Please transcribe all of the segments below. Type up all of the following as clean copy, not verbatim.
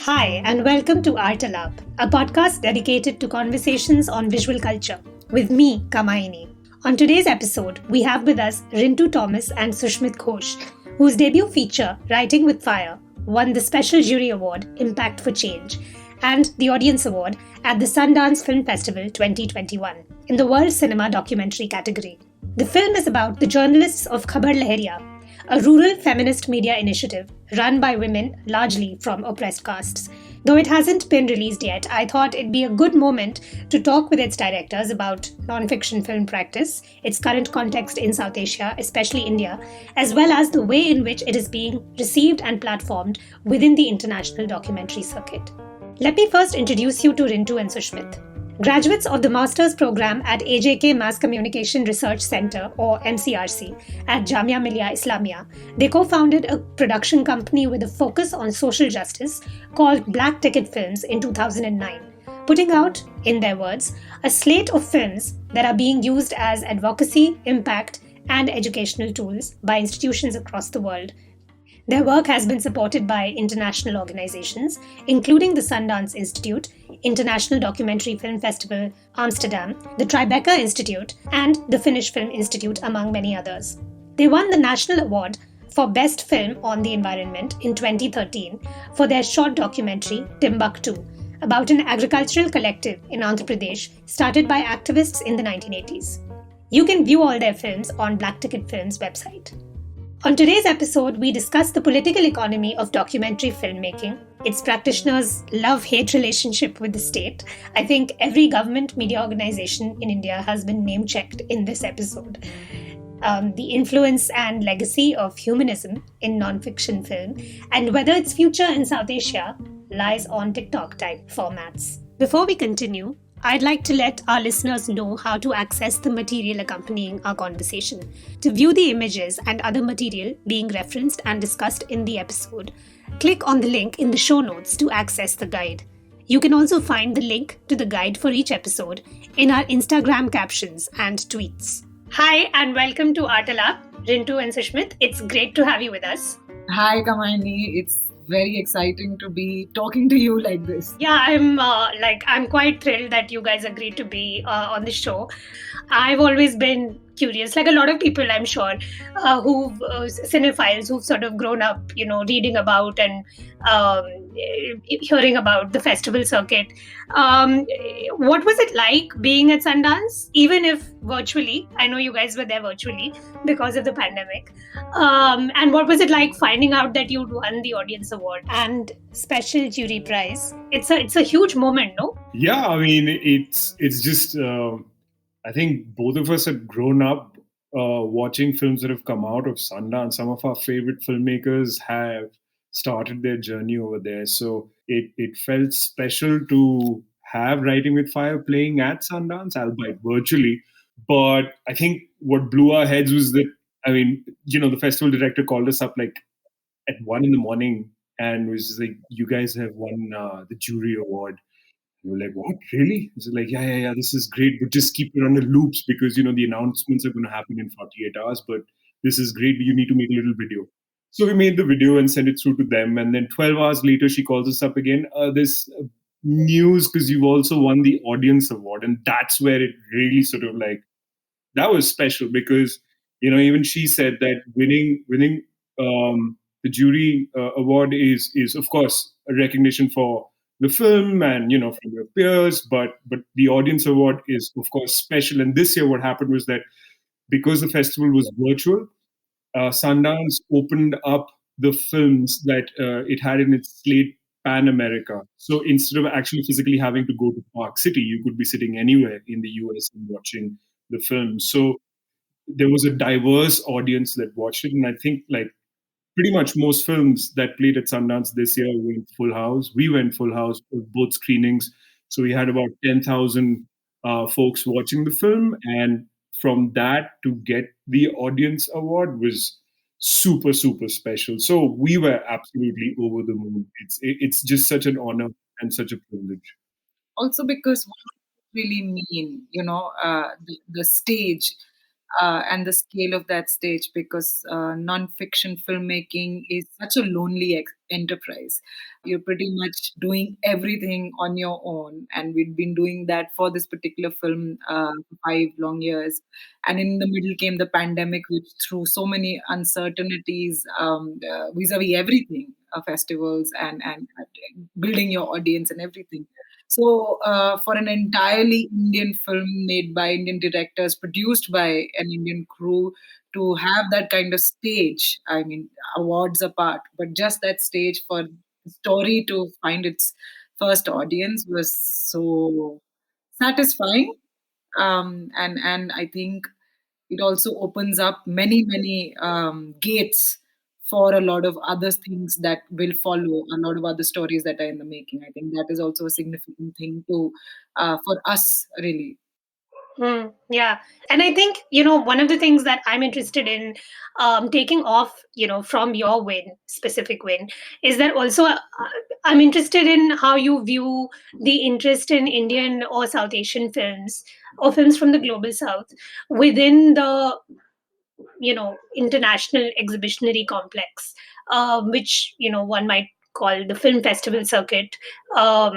Hi, and welcome to Art Lab, a podcast dedicated to conversations on visual culture, with me, Kamayani. On today's episode, we have with us Rintu Thomas and Sushmit Ghosh, whose debut feature, Writing with Fire, won the Special Jury Award, Impact for Change, and the Audience Award at the Sundance Film Festival 2021 in the World Cinema Documentary category. The film is about the journalists of Khabar Lahariya, a rural feminist media initiative run by women largely from oppressed castes. Though it hasn't been released yet, I thought it'd be a good moment to talk with its directors about non-fiction film practice, its current context in South Asia, especially India, as well as the way in which it is being received and platformed within the international documentary circuit. Let me first introduce you to Rintu and Sushmit. Graduates of the Master's Program at AJK Mass Communication Research Center, or MCRC, at Jamia Millia Islamia, they co-founded a production company with a focus on social justice called Black Ticket Films in 2009, putting out, in their words, a slate of films that are being used as advocacy, impact, and educational tools by institutions across the world. Their work has been supported by international organizations, including the Sundance Institute, International Documentary Film Festival, Amsterdam, the Tribeca Institute, and the Finnish Film Institute, among many others. They won the National Award for Best Film on the Environment in 2013 for their short documentary, Timbuktu, about an agricultural collective in Andhra Pradesh started by activists in the 1980s. You can view all their films on Black Ticket Films' website. On today's episode, we discuss the political economy of documentary filmmaking, its practitioners' love-hate relationship with the state. I think every government media organization in India has been name-checked in this episode. The influence and legacy of humanism in non-fiction film, and whether its future in South Asia lies on TikTok-type formats. Before we continue, I'd like to let our listeners know how to access the material accompanying our conversation. To view the images and other material being referenced and discussed in the episode, click on the link in the show notes to access the guide. You can also find the link to the guide for each episode in our Instagram captions and tweets. Hi, and welcome to Art Lab, Rintu and Sushmit. It's great to have you with us. Hi, Kamayani. It's very exciting to be talking to you like this. Yeah, I'm quite thrilled that you guys agreed to be on the show. I've always been curious, like a lot of people, I'm sure, cinephiles who've sort of grown up, reading about and hearing about the festival circuit. What was it like being at Sundance, even if virtually? I know you guys were there virtually because of the pandemic. And what was it like finding out that you'd won the Audience Award and Special Jury Prize? It's a huge moment, no? Yeah, I mean, it's just. I think both of us have grown up watching films that have come out of Sundance. Some of our favorite filmmakers have started their journey over there, so it felt special to have Writing with Fire playing at Sundance, albeit virtually. But I think what blew our heads was that, I mean, the festival director called us up like at 1 a.m. and was just like, "You guys have won the jury award." We were like, "What, really?" It's like, yeah, this is great, but just keep it on the loops because the announcements are going to happen in 48 hours. But this is great. You need to make a little video. So we made the video and sent it through to them. And then 12 hours later, she calls us up again. This news because you've also won the Audience Award, and that's where it really sort of like that was special because even she said that winning the jury award is of course a recognition for the film and from your peers, but the Audience Award is of course special. And this year what happened was that because the festival was virtual, Sundance opened up the films that it had in its slate pan America. So instead of actually physically having to go to Park City, you could be sitting anywhere in the US and watching the film. So there was a diverse audience that watched it, and I think like pretty much most films that played at Sundance this year went full house. We went full house for both screenings. So we had about 10,000 folks watching the film. And from that to get the Audience Award was super, super special. So we were absolutely over the moon. It's just such an honor and such a privilege. Also, because what does it really mean, the stage. and the scale of that stage, because non-fiction filmmaking is such a lonely enterprise. You're pretty much doing everything on your own, and we'd been doing that for this particular film for 5 long years. And in the middle came the pandemic, which threw so many uncertainties vis-a-vis everything, festivals and building your audience and everything. So, for an entirely Indian film made by Indian directors, produced by an Indian crew, to have that kind of stage, I mean, awards apart, but just that stage for the story to find its first audience was so satisfying. And I think it also opens up many gates for a lot of other things that will follow, a lot of other stories that are in the making. I think that is also a significant thing to for us, really. Yeah. And I think, one of the things that I'm interested in taking off, from your specific win, is that also I'm interested in how you view the interest in Indian or South Asian films or films from the global South within the international exhibitionary complex, which one might call the film festival circuit um,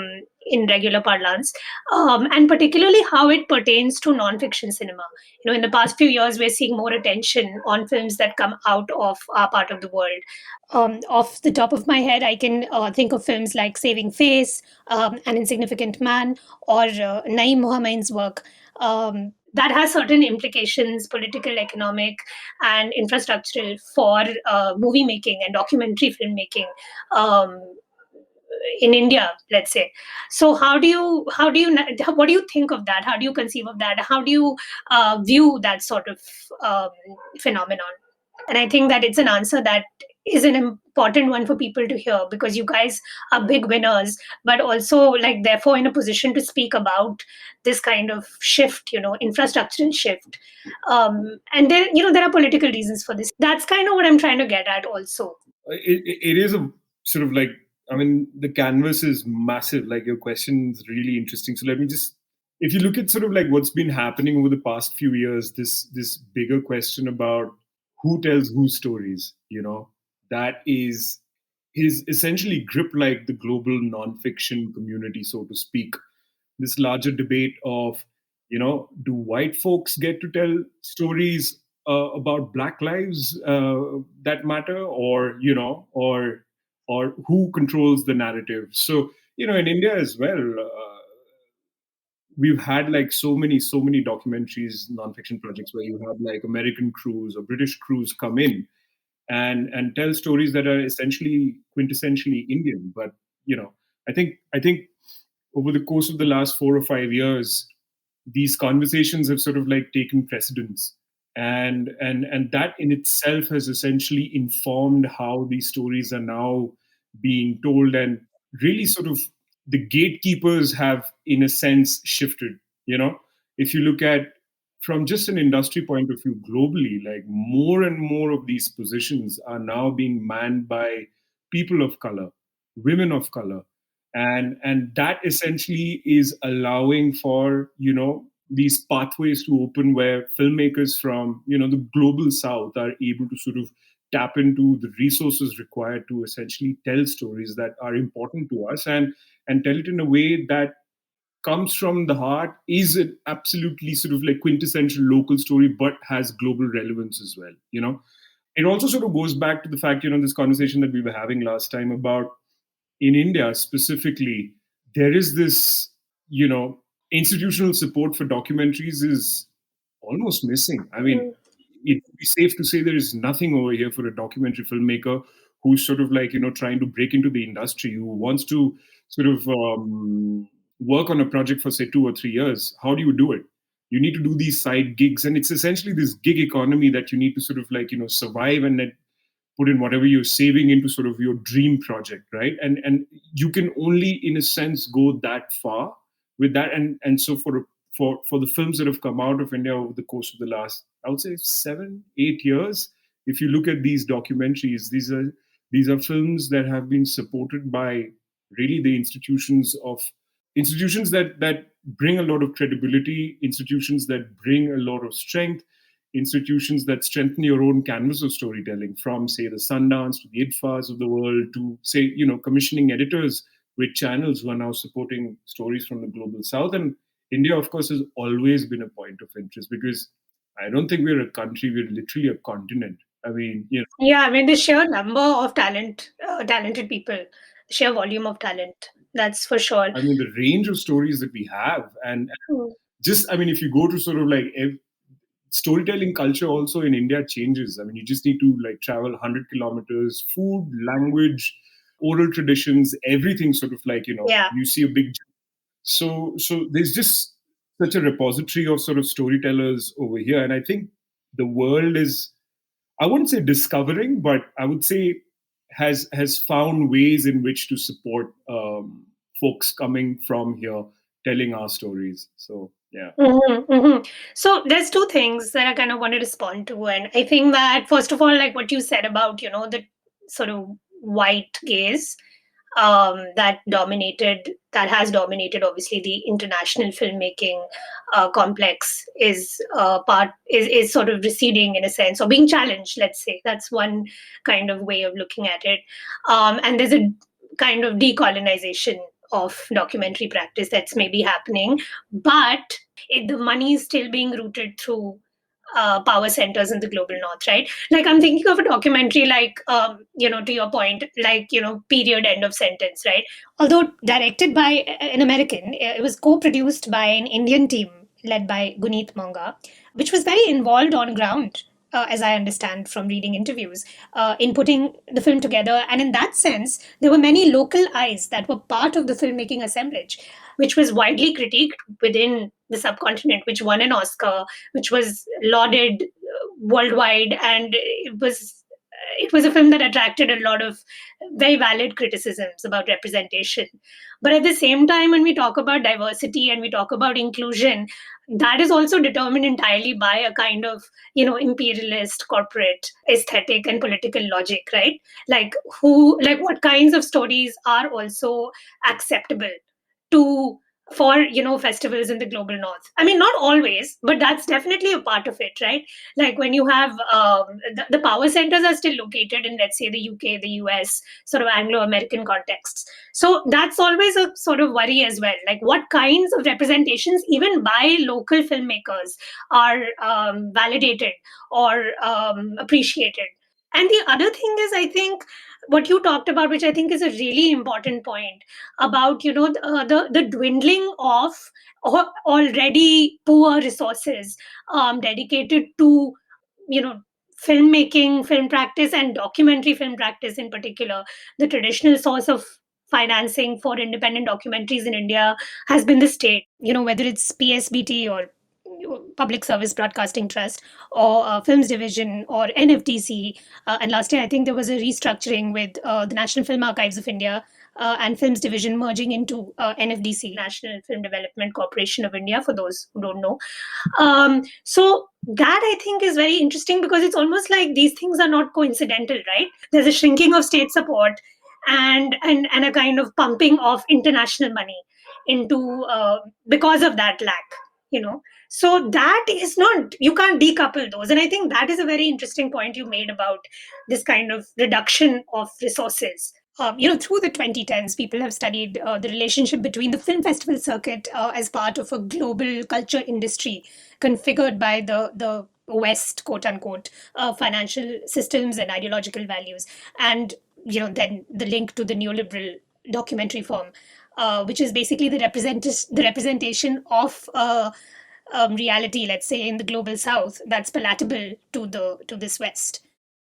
in regular parlance, and particularly how it pertains to non-fiction cinema. In the past few years, we're seeing more attention on films that come out of our part of the world. Off the top of my head, I can think of films like Saving Face, An Insignificant Man, or Naeem Mohammed's work. That has certain implications, political, economic, and infrastructural, for movie making and documentary filmmaking um, in India, let's say. So, what do you think of that? How do you conceive of that? How do you view that sort of um, phenomenon? And I think that it's an answer that is an important one for people to hear, because you guys are big winners, but also, like, therefore in a position to speak about this kind of shift, infrastructural shift. And then, there are political reasons for this. That's kind of what I'm trying to get at also. It is a sort of like, I mean, the canvas is massive. Like, your question is really interesting. So let me just, if you look at sort of like what's been happening over the past few years, this bigger question about who tells whose stories, that is essentially gripped like the global nonfiction community, so to speak. This larger debate of, do white folks get to tell stories about Black lives that matter, or who controls the narrative? So, in India as well, we've had like so many documentaries, nonfiction projects, where you have like American crews or British crews come in and tell stories that are essentially quintessentially Indian. But I think over the course of the last 4 or 5 years, these conversations have sort of like taken precedence, and that in itself has essentially informed how these stories are now being told, and really sort of the gatekeepers have in a sense shifted. If you look at from just an industry point of view globally, like more and more of these positions are now being manned by people of color, women of color, and that essentially is allowing for these pathways to open, where filmmakers from the global south are able to sort of tap into the resources required to essentially tell stories that are important to us, and tell it in a way that comes from the heart, is an absolutely sort of like quintessential local story, but has global relevance as well. It also sort of goes back to the fact, this conversation that we were having last time about, in India specifically, there is this, institutional support for documentaries is almost missing. I mean, it would be safe to say there is nothing over here for a documentary filmmaker who's sort of like, trying to break into the industry, who wants to sort of work on a project for, say, 2 or 3 years. How do you do it? You need to do these side gigs, and it's essentially this gig economy that you need to sort of like, survive, and then put in whatever you're saving into sort of your dream project, right? And you can only in a sense go that far with that. And so for the films that have come out of India over the course of the last, I would say, 7-8 years, if you look at these documentaries, these are films that have been supported by really the institutions that bring a lot of credibility, institutions that bring a lot of strength, institutions that strengthen your own canvas of storytelling, from, say, the Sundance to the IDFAs of the world to, say, commissioning editors with channels who are now supporting stories from the global south. And India, of course, has always been a point of interest because I don't think we're a country, we're literally a continent. I mean, Yeah, I mean, the sheer number of talented people, the sheer volume of talent, that's for sure. I mean, the range of stories that we have, and Mm. just, I mean, if you go to sort of like storytelling culture also in India changes. I mean, you just need to like travel 100 kilometers, food, language, oral traditions, everything sort of like, Yeah. you see a big. So there's just such a repository of sort of storytellers over here. And I think the world is, I wouldn't say discovering, but I would say has found ways in which to support folks coming from here telling our stories. So yeah. So there's two things that I kind of want to respond to, and I think that first of all, like what you said about the sort of white gaze that has dominated obviously the international filmmaking complex is sort of receding in a sense, or being challenged, let's say. That's one kind of way of looking at it. And there's a kind of decolonization of documentary practice that's maybe happening, but the money is still being routed through power centers in the global north, right? Like I'm thinking of a documentary like, to your point, like, period end of sentence, right? Although directed by an American, it was co-produced by an Indian team led by Guneet Monga, which was very involved on ground, as I understand from reading interviews, in putting the film together. And in that sense, there were many local eyes that were part of the filmmaking assemblage, which was widely critiqued within the subcontinent, which won an Oscar, which was lauded worldwide, and it was a film that attracted a lot of very valid criticisms about representation. But at the same time, when we talk about diversity and we talk about inclusion, that is also determined entirely by a kind of imperialist corporate aesthetic and political logic, right? Like what kinds of stories are also acceptable to for festivals in the global north. I mean, not always, but that's definitely a part of it, right? Like when you have the power centers are still located in, let's say, the UK, the US, sort of Anglo-American contexts. So that's always a sort of worry as well, like what kinds of representations even by local filmmakers are validated or appreciated. And the other thing is, I think, what you talked about, which I think is a really important point, about the dwindling of already poor resources dedicated to filmmaking, film practice, and documentary film practice in particular. The traditional source of financing for independent documentaries in India has been the state, whether it's PSBT or Public Service Broadcasting Trust, or Films Division, or NFDC. And last year, I think there was a restructuring with the National Film Archives of India and Films Division merging into NFDC, National Film Development Corporation of India, for those who don't know. So that, I think, is very interesting, because it's almost like these things are not coincidental, right? There's a shrinking of state support and a kind of pumping of international money into because of that lack, so that is not, you can't decouple those. And I think that is a very interesting point you made about this kind of reduction of resources. Through the 2010s, people have studied the relationship between the film festival circuit as part of a global culture industry configured by the West, quote unquote, financial systems and ideological values, and then the link to the neoliberal documentary form, which is basically the representation of reality, let's say, in the global South that's palatable to this West.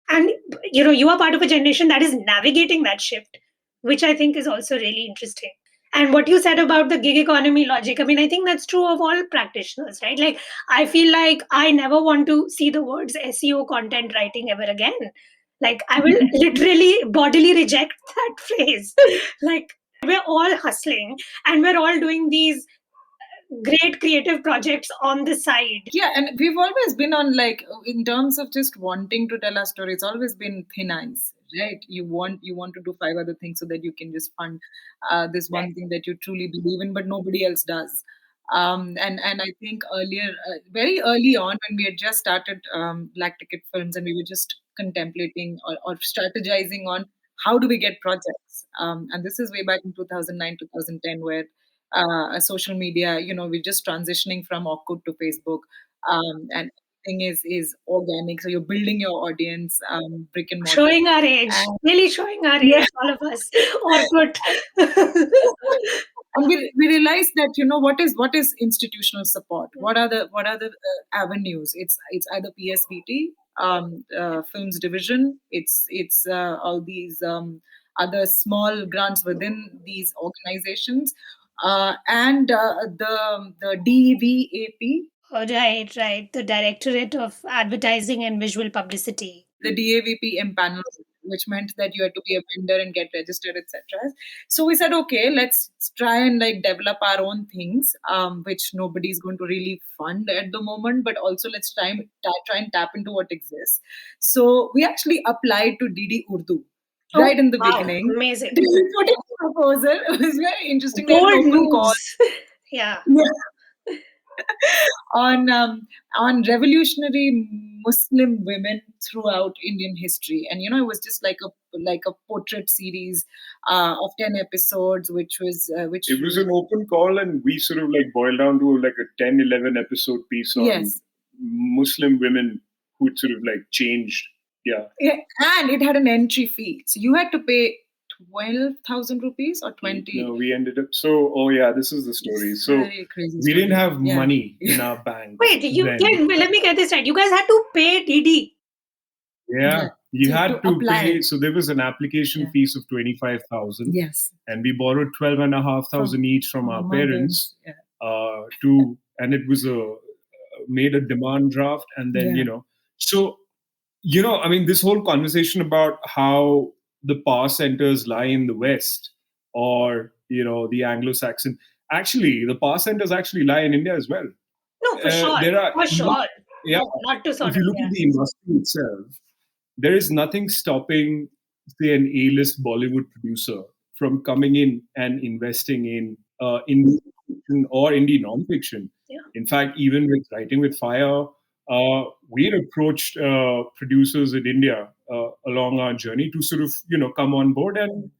And you are part of a generation that is navigating that shift, which I think is also really interesting. And what you said about the gig economy logic, I mean, I think that's true of all practitioners, right? Like, I feel like I never want to see the words SEO, content writing, ever again. Like, I will literally bodily reject that phrase. Like, we're all hustling and we're all doing these great creative projects on the side. Yeah, and we've always been on, like, in terms of just wanting to tell our story, it's always been thin ice, right? You want to do five other things so that you can just fund this one thing that you truly believe in, but nobody else does. And I think earlier, very early on, when we had just started Black Ticket Films, and we were just contemplating or strategizing on how do we get projects. And this is way back in 2009, 2010, where social media, we're just transitioning from Orkut to Facebook, and everything is organic. So you're building your audience, brick and mortar. Showing our age, And really showing our yeah. age, all of us. Or good. And we realized that, what is institutional support, what are the avenues. It's either PSBT, films division. It's all these other small grants within these organizations, and the DVAP. Oh, right. The Directorate of Advertising and Visual Publicity. The DAVP empanelment, which meant that you had to be a vendor and get registered, etc. So we said, okay, let's try and like develop our own things, which nobody's going to really fund at the moment, but also let's try and tap into what exists. So we actually applied to DD Urdu right in the Wow, beginning. amazing. We put in a proposal. It was very interesting. We had Bold an open call. moves. Yeah. on revolutionary Muslim women throughout Indian history, and it was just like a portrait series of 10 episodes, which It was an open call, and we sort of like boiled down to like a 10, 11 episode piece on yes, Muslim women who'd sort of like changed. Yeah. yeah, and it had an entry fee, so you had to pay 12,000 rupees or 20. No, we ended up. So, oh yeah, this is the story. So Very crazy we story. didn't have Yeah. money in our bank. Wait, then. let me get this right. You guys had to pay DD. Yeah, you To had to apply. pay. So there was an application Yeah. fees of 25,000, Yes. and we borrowed 12,500 each from our parents. Yeah. And it was made a demand draft, and then Yeah. so I mean, this whole conversation about how the power centers lie in the West, or the Anglo-Saxon. Actually, the power centers actually lie in India as well. No, for sure. There are For sure. yeah. Not to sort If you of. look at the industry itself, there is nothing stopping, say, an A-list Bollywood producer from coming in and investing in indie fiction or indie non-fiction. Yeah. In fact, even with Writing with Fire, we had approached producers in India along our journey to sort of come on board, and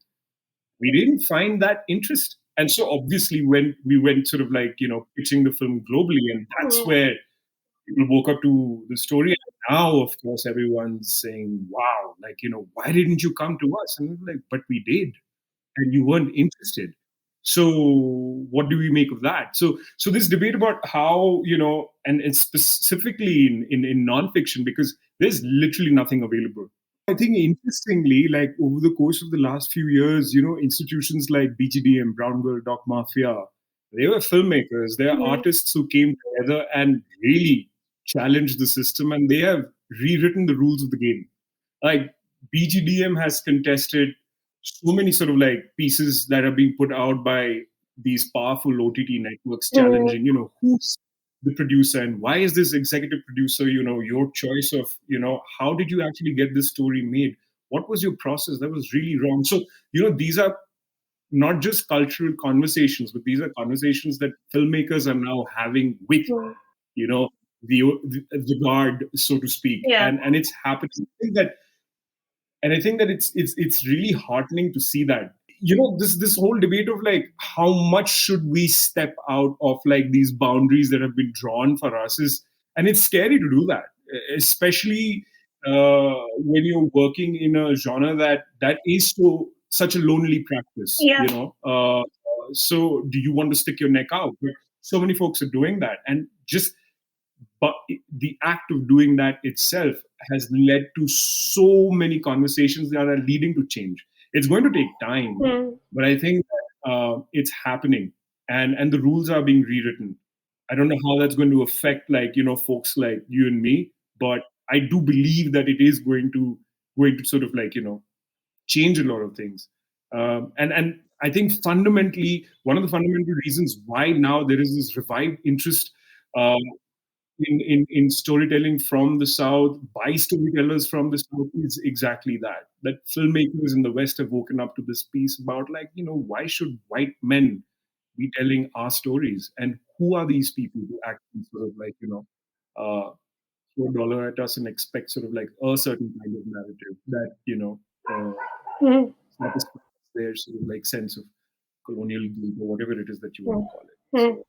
we didn't find that interest. And so obviously when we went sort of like pitching the film globally, and that's where people woke up to the story. And now, of course, everyone's saying, wow, like, why didn't you come to us? And we're like, but we did, and you weren't interested. So what do we make of that? So this debate about how, and it's specifically in nonfiction, because there's literally nothing available. I think interestingly, like over the course of the last few years, institutions like BGDM, Brown Girl, Doc Mafia, they were filmmakers. They are artists who came together and really challenged the system, and they have rewritten the rules of the game. Like BGDM has contested so many sort of like pieces that are being put out by these powerful OTT networks, challenging, who's the producer and why is this executive producer, your choice of, how did you actually get this story made? What was your process? That was really wrong. So, these are not just cultural conversations, but these are conversations that filmmakers are now having with, the guard, so to speak. Yeah. And it's happening. I think that it's really heartening to see that. This whole debate of like how much should we step out of like these boundaries that have been drawn for us and it's scary to do that, especially when you're working in a genre that is such a lonely practice. Yeah. So do you want to stick your neck out? But so many folks are doing that, and but the act of doing that itself has led to so many conversations that are leading to change. It's going to take time, but I think that, it's happening, and the rules are being rewritten. I don't know how that's going to affect folks like you and me, but I do believe that it is going to sort of like change a lot of things. And I think fundamentally, one of the fundamental reasons why now there is this revived interest in storytelling from the South by storytellers from the South is exactly that filmmakers in the West have woken up to this piece about why should white men be telling our stories, and who are these people who actually sort of like throw a dollar at us and expect sort of like a certain kind of narrative that satisfies their sort of like sense of colonial guilt or whatever it is that you want to call it. So,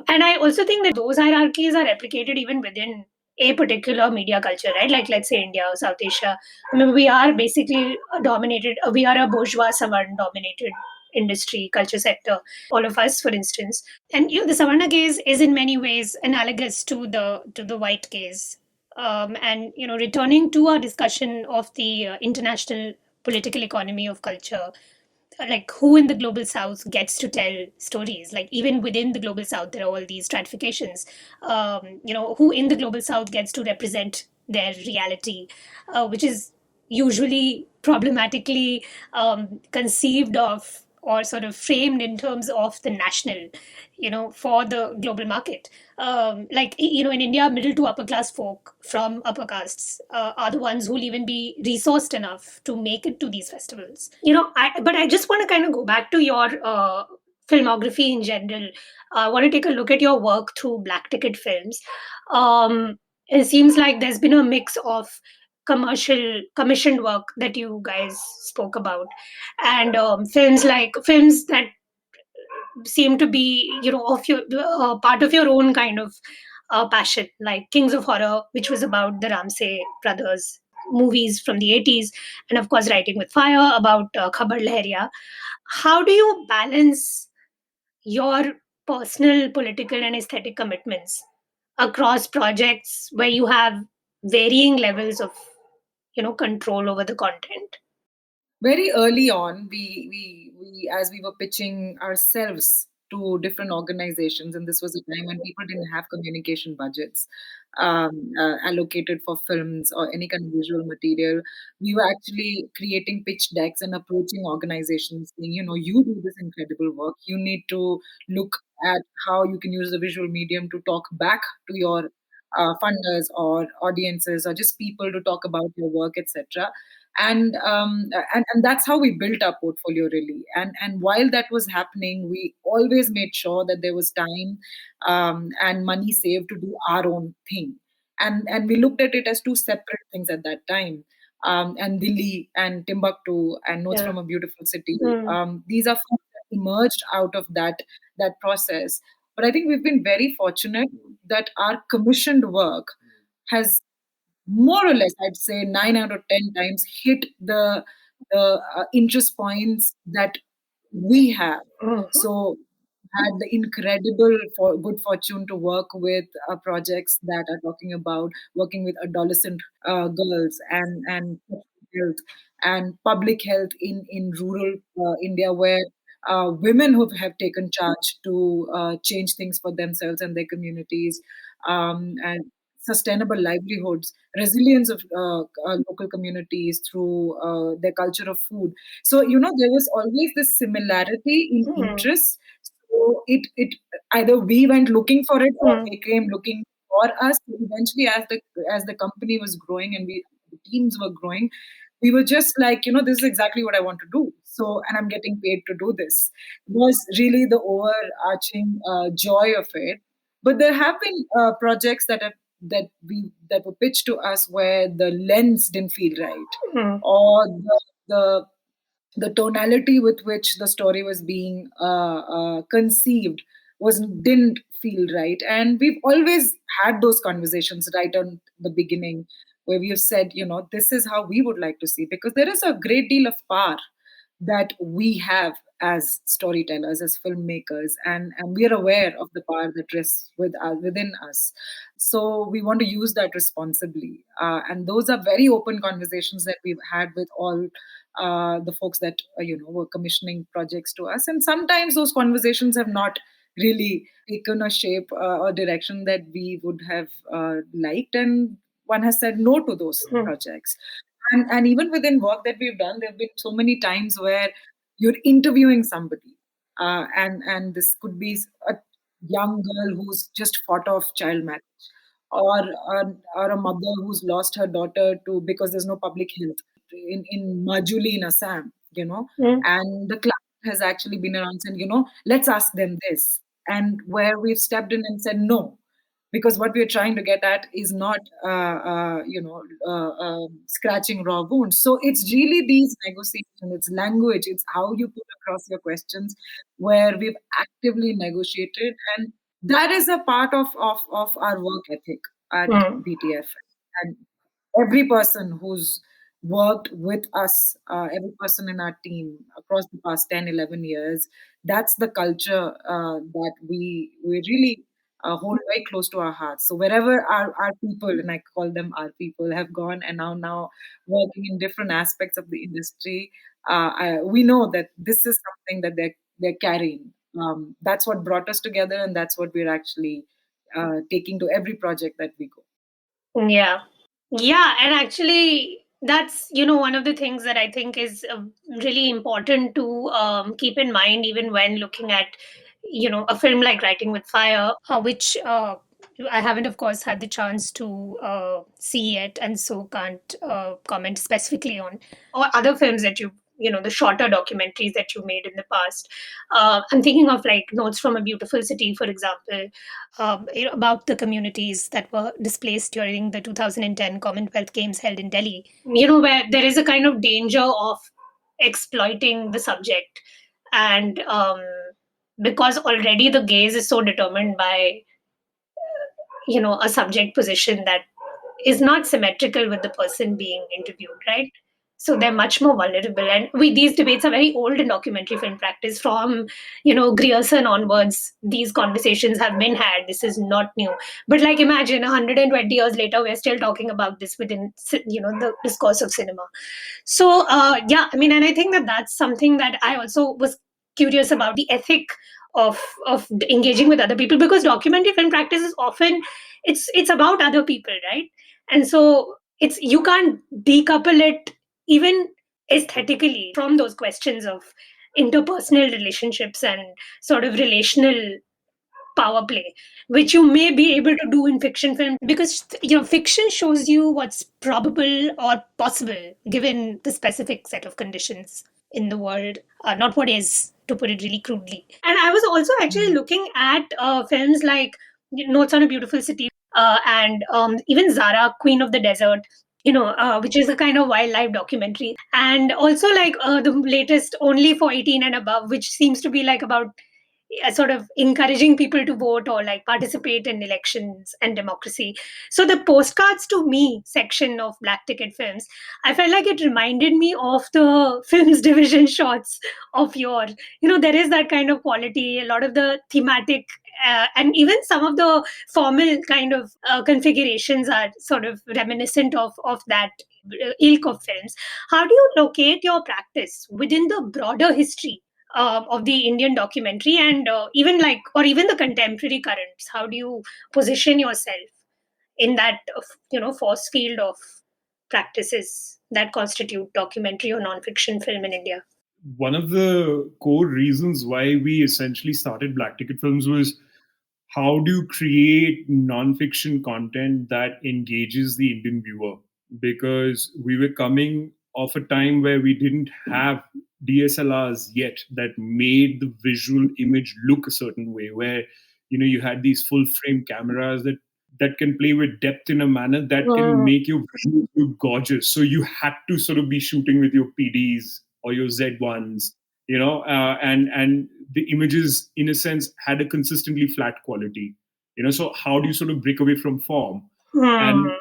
And I also think that those hierarchies are replicated even within a particular media culture, right? Like, let's say India or South Asia. I mean, we are basically dominated, we are a bourgeois, Savarna dominated industry, culture sector, all of us, for instance. And the Savarna gaze is in many ways analogous to the white gaze. And, returning to our discussion of the international political economy of culture, like who in the global south gets to tell stories, like even within the global south there are all these stratifications. Who in the global south gets to represent their reality, which is usually problematically conceived of or sort of framed in terms of the national, for the global market. Like, in India, middle to upper class folk from upper castes are the ones who'll even be resourced enough to make it to these festivals. But I just want to kind of go back to your filmography in general. I want to take a look at your work through Black Ticket Films. It seems like there's been a mix of commissioned work that you guys spoke about, and films that seem to be, of your part of your own kind of passion, like Kings of Horror, which was about the Ramsay brothers movies from the 80s, and of course Writing with Fire about Khabar Lahariya. How do you balance your personal political and aesthetic commitments across projects where you have varying levels of control over the content? Very early on, we as we were pitching ourselves to different organizations, and this was a time when people didn't have communication budgets allocated for films or any kind of visual material. We were actually creating pitch decks and approaching organizations saying, you do this incredible work. You need to look at how you can use the visual medium to talk back to your funders or audiences or just people to talk about your work, etc. And that's how we built our portfolio, really. And while that was happening, we always made sure that there was time and money saved to do our own thing. And we looked at it as two separate things at that time. And Delhi and Timbuktu and Notes from a Beautiful City. These are films that emerged out of that process. But I think we've been very fortunate that our commissioned work has more or less, I'd say 9 out of 10 times hit the interest points that we have. So had the incredible good fortune to work with projects that are talking about working with adolescent girls and health and public health in rural India, where women who have taken charge to change things for themselves and their communities, and sustainable livelihoods, resilience of local communities through their culture of food. So, there was always this similarity in interests. So it either we went looking for it or they came looking for us. Eventually, as the company was growing and the teams were growing, we were just like, this is exactly what I want to do. So, and I'm getting paid to do this. Was really the overarching joy of it. But there have been projects that were pitched to us where the lens didn't feel right, or the the tonality with which the story was being conceived was didn't feel right. And we've always had those conversations right on the beginning, where we have said, this is how we would like to see, because there is a great deal of power that we have as storytellers, as filmmakers, and we are aware of the power that rests within us. So we want to use that responsibly. And those are very open conversations that we've had with all the folks that were commissioning projects to us. And sometimes those conversations have not really taken a shape or direction that we would have liked, and one has said no to those projects. And even within work that we've done, there have been so many times where you're interviewing somebody, and this could be a young girl who's just fought off child marriage, or a mother who's lost her daughter to because there's no public health in Majuli in Assam, and the climate has actually been around saying, let's ask them this. And where we've stepped in and said no, because what we're trying to get at is not, scratching raw wounds. So it's really these negotiations, it's language, it's how you put across your questions, where we've actively negotiated. And that is a part of our work ethic at BTF. And every person who's worked with us, every person in our team across the past 10, 11 years, that's the culture that we really hold very close to our hearts. So wherever our people, and I call them our people, have gone and now working in different aspects of the industry, we know that this is something that they're carrying. That's what brought us together, and that's what we're actually taking to every project that we go. Yeah. Yeah. And actually, that's, one of the things that I think is really important to keep in mind, even when looking at, a film like Writing with Fire, which I haven't, of course, had the chance to see yet, and so can't comment specifically on, or other films that the shorter documentaries that you made in the past. I'm thinking of like Notes from a Beautiful City, for example, about the communities that were displaced during the 2010 Commonwealth Games held in Delhi. Where there is a kind of danger of exploiting the subject, and because already the gaze is so determined by a subject position that is not symmetrical with the person being interviewed, right? So they're much more vulnerable. And these debates are very old in documentary film practice. From, Grierson onwards, these conversations have been had. This is not new. But like, imagine 120 years later, we're still talking about this within, the discourse of cinema. So, yeah, I mean, and I think that that's something that I also was curious about, the ethic of engaging with other people, because documentary film practice is often, it's about other people, right? And so it's, you can't decouple it even aesthetically from those questions of interpersonal relationships and sort of relational power play, which you may be able to do in fiction film, because fiction shows you what's probable or possible given the specific set of conditions in the world, not what is, to put it really crudely. And I was also actually looking at films like Notes on a Beautiful City, and even Zara, Queen of the Desert, which is a kind of wildlife documentary, and also like the latest Only for 18 and Above, which seems to be like about sort of encouraging people to vote or like participate in elections and democracy. So the postcards to me section of Black Ticket Films, I felt like it reminded me of the films division shots of your, there is that kind of quality, a lot of the thematic, and even some of the formal kind of configurations are sort of reminiscent of that ilk of films. How do you locate your practice within the broader history of the Indian documentary, and even like, or even the contemporary currents? How do you position yourself in that, force field of practices that constitute documentary or non-fiction film in India? One of the core reasons why we essentially started Black Ticket Films was, how do you create non-fiction content that engages the Indian viewer? Because we were coming off a time where we didn't have DSLRs yet that made the visual image look a certain way, where you had these full frame cameras that can play with depth in a manner that can make your visuals look gorgeous. So you had to sort of be shooting with your PDs or your Z1s, and the images, in a sense, had a consistently flat quality. So how do you sort of break away from form and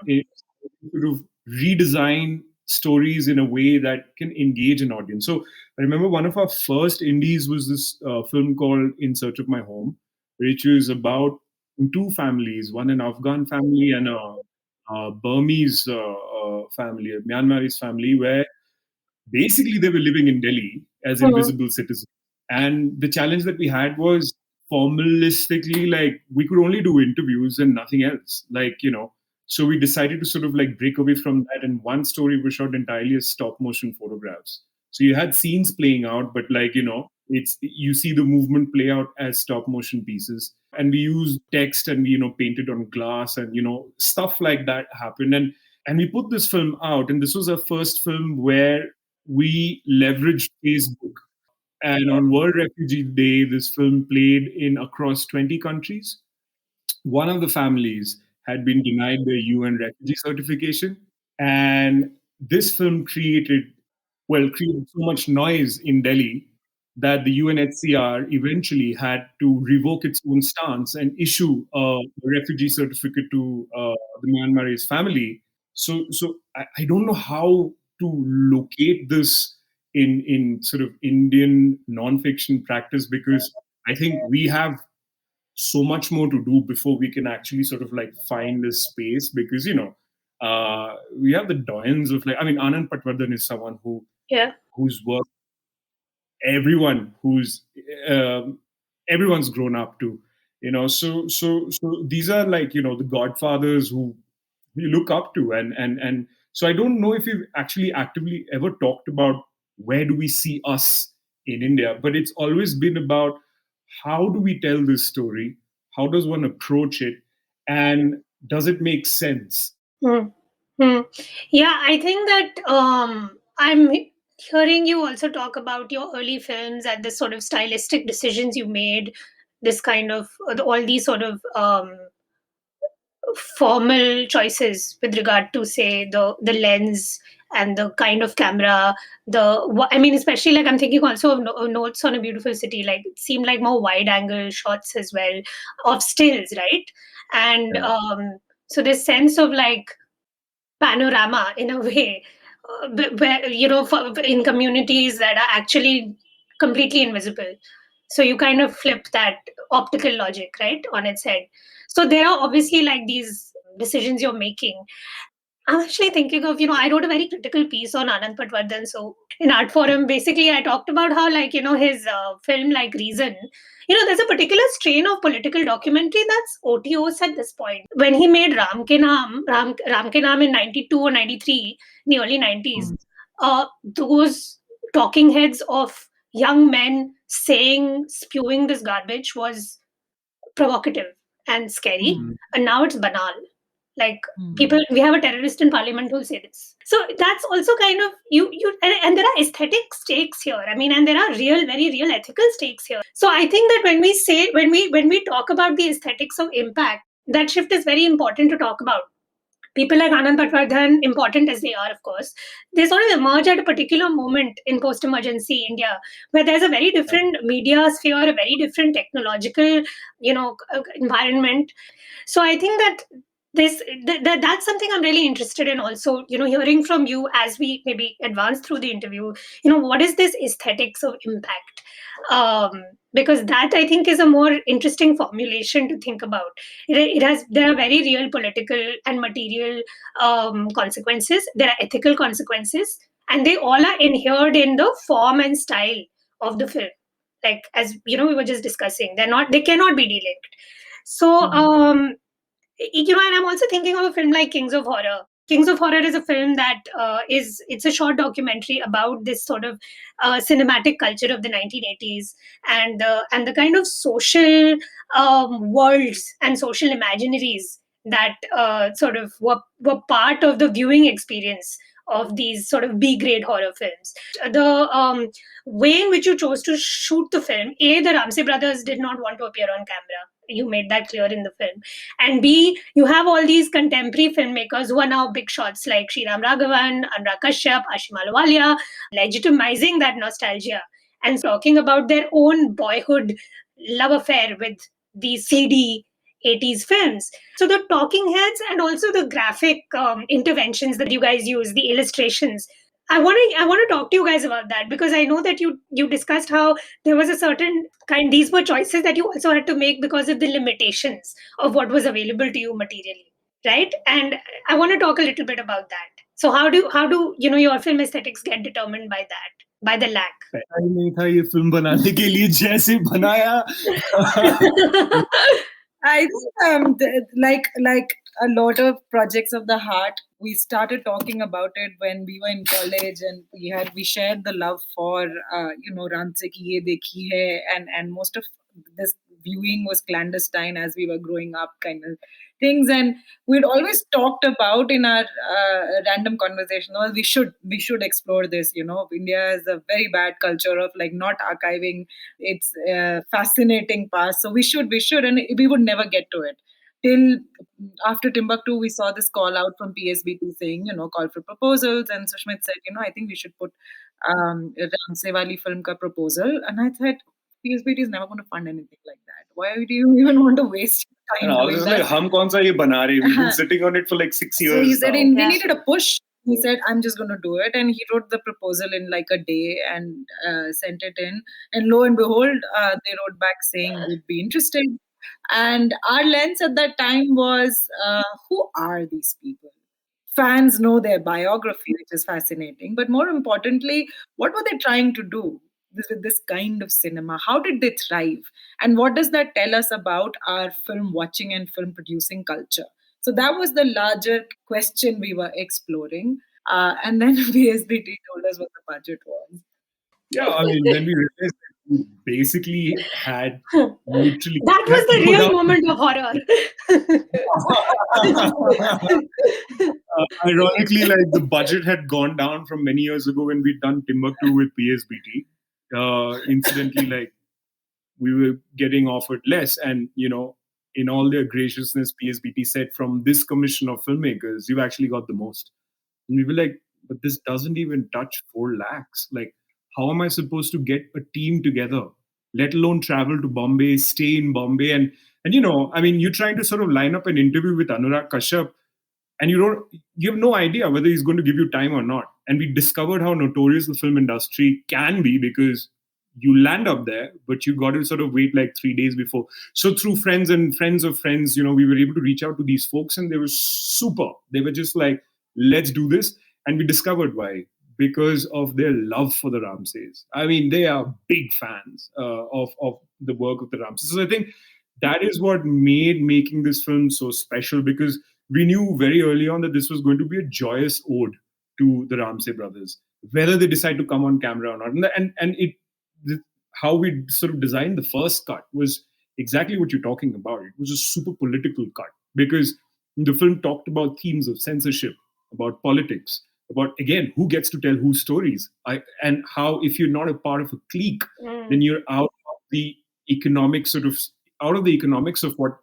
sort of redesign stories in a way that can engage an audience? So I remember one of our first indies was this film called In Search of My Home, which was about two families, one an Afghan family and a Burmese family, a Myanmarese family, where basically they were living in Delhi as invisible citizens. And the challenge that we had was, formalistically, like, we could only do interviews and nothing else. So we decided to sort of like break away from that. And one story was shot entirely as stop motion photographs. So you had scenes playing out, but it's, you see the movement play out as stop motion pieces. And we used text and we, painted on glass, and stuff like that happened. And we put this film out, and this was our first film where we leveraged Facebook And on World Refugee Day, this film played in across 20 countries. One of the families had been denied the UN refugee certification, and this film created so much noise in Delhi that the UNHCR eventually had to revoke its own stance and issue a refugee certificate to the Myanmarese family. So I don't know how to locate this in sort of Indian nonfiction practice, because I think we have so much more to do before we can actually sort of like find this space, because we have the doyens of, like, I mean, Anand Patwardhan is someone whose work who's um, everyone's grown up to, so these are, like, the godfathers who we look up to. And so I don't know if we've actually actively ever talked about where do we see us in India, but it's always been about how do we tell this story, how does one approach it, and does it make sense? Hmm. Hmm. Yeah, I think that I'm hearing you also talk about your early films and the sort of stylistic decisions you made, this kind of all these sort of formal choices with regard to, say, the lens and the kind of camera. I mean, especially, like, I'm thinking also of Notes on a Beautiful City. Like, it seemed like more wide angle shots as well, of stills, right? And Yeah. so this sense of, like, panorama in a way, where, in communities that are actually completely invisible, so you kind of flip that optical logic, right, on its head. So there are obviously, like, these decisions you're making. I'm actually thinking of, I wrote a very critical piece on Anand Patwardhan. So in Artforum, basically, I talked about how, like, his film, like Reason, there's a particular strain of political documentary that's OTOs at this point. When he made Ram Ke Naam in 92 or 93, in the early 90s, those talking heads of young men saying, spewing this garbage was provocative and scary. Hmm. And now it's banal. Like, Hmm. people, we have a terrorist in parliament who'll say this. So that's also kind of and there are aesthetic stakes here. I mean, and there are very real ethical stakes here. So I think that when we talk about the aesthetics of impact, that shift is very important to talk about. People like Anand Patwardhan, important as they are, of course, they sort of emerge at a particular moment in post-emergency India, where there's a very different media sphere, a very different technological, environment. So I think that that's something I'm really interested in also, hearing from you as we maybe advance through the interview. What is this aesthetics of impact? Because that, I think, is a more interesting formulation to think about. There are very real political and material consequences. There are ethical consequences, and they all are inherent in the form and style of the film. Like, as we were just discussing, they cannot be delinked. So Hmm. and I'm also thinking of a film like Kings of Horror. Kings of Horror is a film that it's a short documentary about this sort of cinematic culture of the 1980s, and the kind of social worlds and social imaginaries that sort of were part of the viewing experience of these sort of B grade horror films. The way in which you chose to shoot the film, the Ramsay brothers did not want to appear on camera. You made that clear in the film. And B, you have all these contemporary filmmakers who are now big shots like Sriram Raghavan, Anurag Kashyap, Ashim Ahluwalia, legitimizing that nostalgia and talking about their own boyhood love affair with these seedy 80s films. So the talking heads and also the graphic interventions that you guys use, the illustrations. I want to talk to you guys about that, because I know that you discussed how there was a certain kind. These were choices that you also had to make because of the limitations of what was available to you materially, right? And I want to talk a little bit about that. So how do your film aesthetics get determined by that, by the lack? पता ही नहीं था ये film बनाने के लिए जैसे बनाया. I think like a lot of projects of the heart, we started talking about it when we were in college, and we shared the love for Ramsay ki ye dekhi hai, and most of viewing was clandestine as we were growing up, kind of things. And we'd always talked about in our random conversation, oh, we should explore this. India has a very bad culture of like not archiving its fascinating past. So we should, and we would never get to it till after Timbuktu. We saw this call out from PSBT saying, call for proposals, and Sushmit said, I think we should put Ramsay wali film ka proposal, and I thought PSBT is never going to fund anything like that. Why do you even want to waste your And time I was doing just that? like, hum kaun sa ye bana rahe? We've been sitting on it for like 6 years. So he said now. we needed a push. He said, I'm just going to do it. And he wrote the proposal in like a day and sent it in. And lo and behold, they wrote back saying we'd be interested. And our lens at that time was, who are these people? Fans know their biography, which is fascinating. But more importantly, what were they trying to do with this kind of cinema? How did they thrive? And what does that tell us about our film watching and film producing culture? So that was the larger question we were exploring. And then BSBT told us what the budget was. Yeah, I mean, then we realized that we basically had literally That was the put real out- moment of horror. Ironically, like the budget had gone down from many years ago when we'd done Timbuktu with PSBT. Incidentally, like we were getting offered less, and in all their graciousness, PSBT said, "From this commission of filmmakers, you've actually got the most." And we were like, "But this doesn't even touch 4 lakhs. Like, how am I supposed to get a team together, let alone travel to Bombay, stay in Bombay, and I mean, you're trying to sort of line up an interview with Anurag Kashyap, and you have no idea whether he's going to give you time or not." And we discovered how notorious the film industry can be, because you land up there, but you got to sort of wait like 3 days before. So through friends and friends of friends, we were able to reach out to these folks, and they were super. They were just like, let's do this. And we discovered why. Because of their love for the Ramsays. I mean, they are big fans of the work of the Ramsays. So I think that is what made making this film so special, because we knew very early on that this was going to be a joyous ode to the Ramsay brothers, whether they decide to come on camera or not. How we sort of designed the first cut was exactly what you're talking about. It was a super political cut, because the film talked about themes of censorship, about politics, about, again, who gets to tell whose stories, and how if you're not a part of a clique, then you're out of the economics of what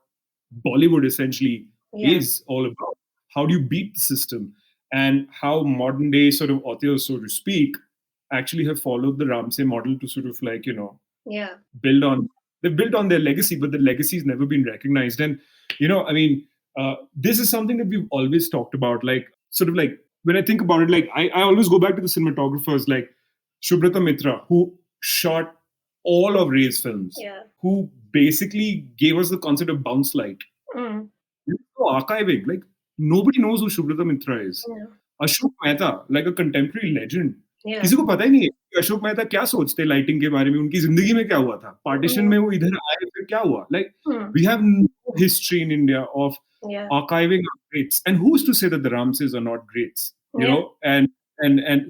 Bollywood essentially is all about. How do you beat the system? And how modern day sort of authors, so to speak, actually have followed the Ramsay model to sort of like, build on they've built on their legacy, but the legacy has never been recognized. And I mean, this is something that we've always talked about. Like, sort of like, when I think about it, like I always go back to the cinematographers like Shubrata Mitra, who shot all of Ray's films, who basically gave us the concept of bounce light. Archiving, like nobody knows who Shubrata Mitra is. Ashok Mehta, like a contemporary legend. किसी को पता ही नहीं है कि अशोक मेहता क्या सोचते lighting के बारे में, उनकी जिंदगी में क्या हुआ था, पार्टीशन में वो इधर आए फिर क्या हुआ. Like, we have no history in India of archiving our greats. And who's to say that the Ramsays are not greats? You know, and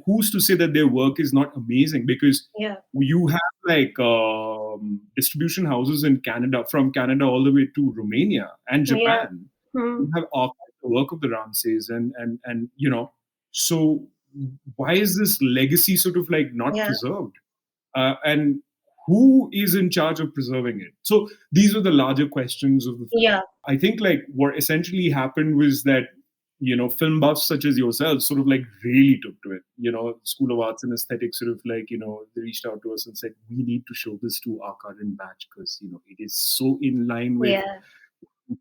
who's to say that their work is not amazing? Because you have like distribution houses in Canada, from Canada all the way to Romania and Japan. You have archived the work of the Ramsays, and so why is this legacy sort of like not preserved? And who is in charge of preserving it? So these are the larger questions of the film. I think like what essentially happened was that film buffs such as yourself sort of like really took to it. School of Arts and Aesthetics sort of like they reached out to us and said, we need to show this to our current batch, because it is so in line with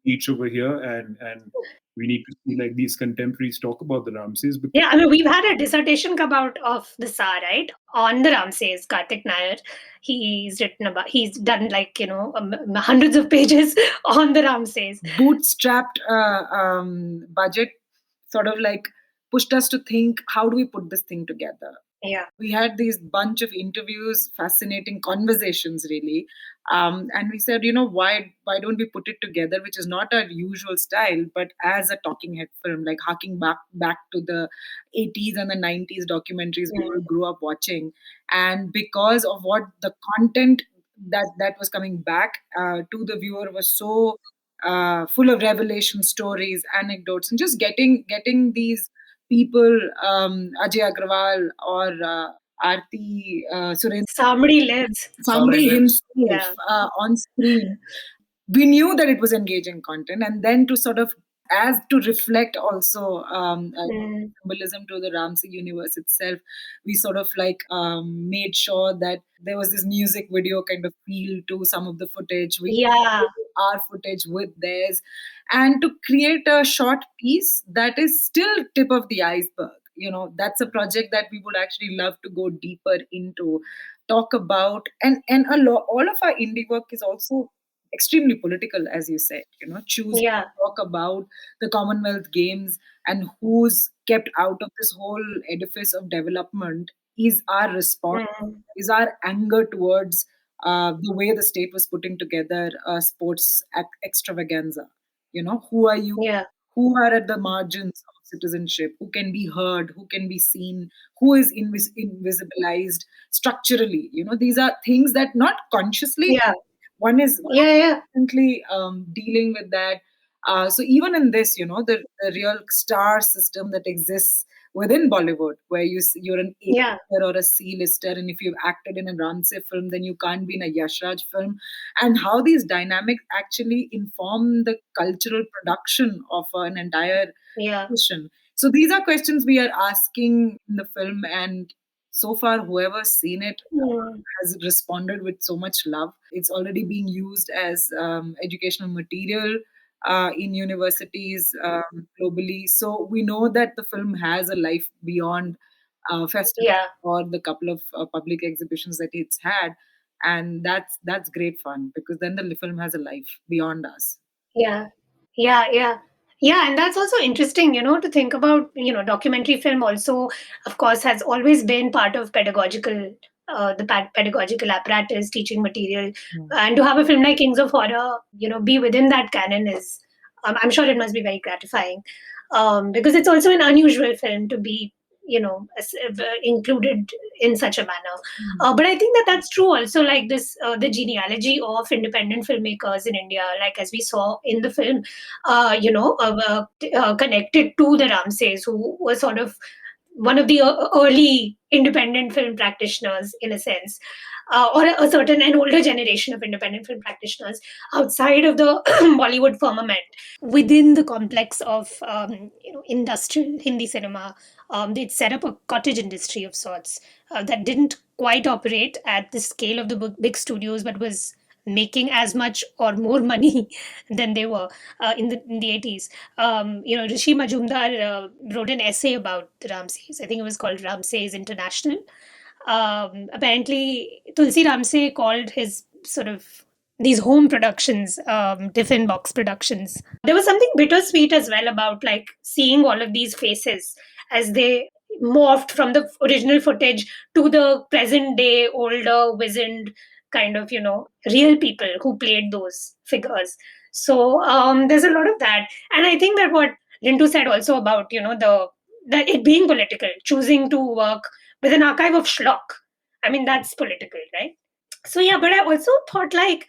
each over here, and we need to see like these contemporaries talk about the Ramsays. I mean, we've had a dissertation come out of the SAR, right, on the Ramsays. Kartik Nair, he's done like hundreds of pages on the Ramsays. Bootstrapped budget sort of like pushed us to think, how do we put this thing together? We had these bunch of interviews, fascinating conversations, really. And we said, why don't we put it together, which is not our usual style, but as a talking head film, like harking back to the 80s and the 90s documentaries we all grew up watching. And because of what the content that was coming back to the viewer was so full of revelation stories, anecdotes, and just getting these people, Ajay Agrawal or Aarti Surendra, Somebody lives. somebody himself Yeah. on screen. We knew that it was engaging content, and then to sort of as to reflect also Mm. symbolism to the Ramsay universe itself, we sort of like made sure that there was this music video kind of feel to some of the footage. We Yeah. our footage with theirs, and to create a short piece that is still tip of the iceberg. That's a project that we would actually love to go deeper into, talk about, and all of our indie work is also extremely political, as you said. Choose to Yeah. talk about the Commonwealth Games and who's kept out of this whole edifice of development is our response, Mm. is our anger towards the way the state was putting together a sports extravaganza. Who are you? Yeah. Who are at the margins of citizenship? Who can be heard? Who can be seen? Who is invisibilized structurally? These are things that not consciously, Yeah. one is Yeah. Yeah. constantly dealing with that. So even in this, the real star system that exists within Bollywood, where you're an Yeah. A-lister or a C-lister, and if you've acted in a Ramsay film, then you can't be in a Yash Raj film, and how these dynamics actually inform the cultural production of an entire Yeah. nation. So these are questions we are asking in the film, and so far, whoever's seen it Mm. has responded with so much love. It's already being used as educational material in universities globally. So we know that the film has a life beyond festival Yeah. or the couple of public exhibitions that it's had, and that's great fun because then the film has a life beyond us. Yeah. Yeah, yeah. Yeah, and that's also interesting, to think about, documentary film also, of course, has always been part of pedagogical apparatus, teaching material. Hmm. And to have a film like Kings of Horror, be within that canon is, I'm sure it must be very gratifying. Because it's also an unusual film to be, included in such a manner. But I think that that's true also, like this, the genealogy of independent filmmakers in India, like as we saw in the film, connected to the Ramsays, who were sort of one of the early independent film practitioners, in a sense, or a certain an older generation of independent film practitioners outside of the Bollywood firmament. Within the complex of industrial Hindi cinema, they'd set up a cottage industry of sorts that didn't quite operate at the scale of the big studios, but was making as much or more money than they were in the 80s. Rishi Majumdar wrote an essay about the Ramsays. I think it was called Ramsays International. Apparently, Tulsi Ramsay called his sort of these home productions, tiffin box productions. There was something bittersweet as well about like seeing all of these faces as they morphed from the original footage to the present day, older, wizened kind of, real people who played those figures. So there's a lot of that. And I think that what Rintu said also about, the it being political, choosing to work with an archive of schlock. I mean, that's political, right? So yeah, but I also thought like,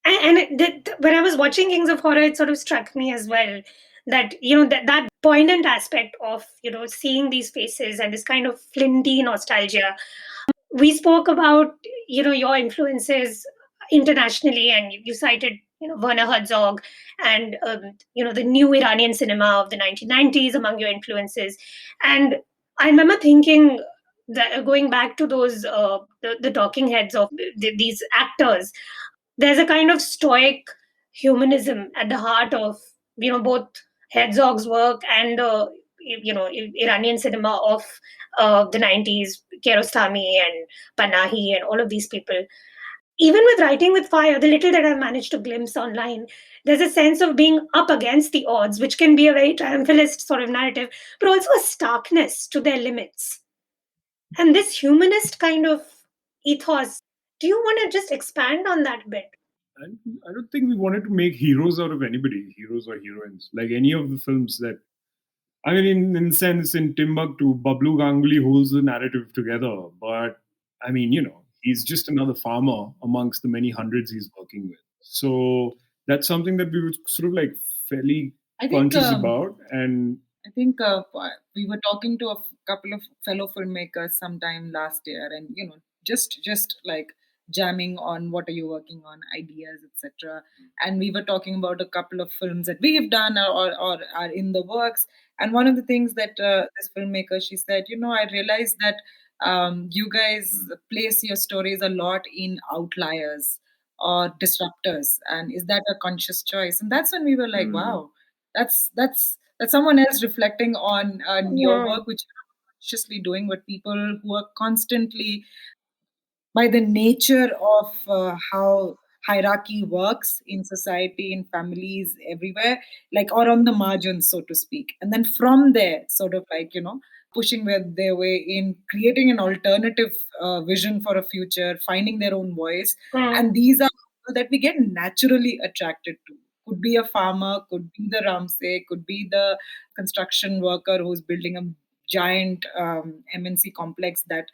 when I was watching Kings of Horror, it sort of struck me as well that that poignant aspect of seeing these faces and this kind of flinty nostalgia. We spoke about your influences internationally, and you cited Werner Herzog and the new Iranian cinema of the 1990s among your influences. And I remember thinking that going back to those the talking heads of these actors, there's a kind of stoic humanism at the heart of both Herzog's work and the Iranian cinema of the 90s, Kiarostami and Panahi and all of these people. Even with Writing with Fire, the little that I've managed to glimpse online, there's a sense of being up against the odds, which can be a very triumphalist sort of narrative, but also a starkness to their limits. And this humanist kind of ethos, do you want to just expand on that bit? And I don't think we wanted to make heroes out of anybody, heroes or heroines. Like any of the films that, I mean, in sense, in Timbuktu, Bablu Ganguly holds the narrative together. But I mean, He's just another farmer amongst the many hundreds he's working with. So that's something that we were sort of like fairly conscious about. And I think we were talking to a couple of fellow filmmakers sometime last year, and just like jamming on what are you working on, ideas, etc. And we were talking about a couple of films that we have done or are in the works. And one of the things that this filmmaker, she said, I realized that you guys place your stories a lot in outliers or disruptors, and is that a conscious choice? And that's when we were like, wow, that's someone else reflecting on your work, which you're consciously doing, but people who are constantly, by the nature of how hierarchy works in society, in families, everywhere, like, or on the margins, so to speak. And then from there, sort of like, pushing their way in, creating an alternative vision for a future, finding their own voice. And these are people that we get naturally attracted to. Could be a farmer, could be the Ramsay, could be the construction worker who's building a giant MNC complex that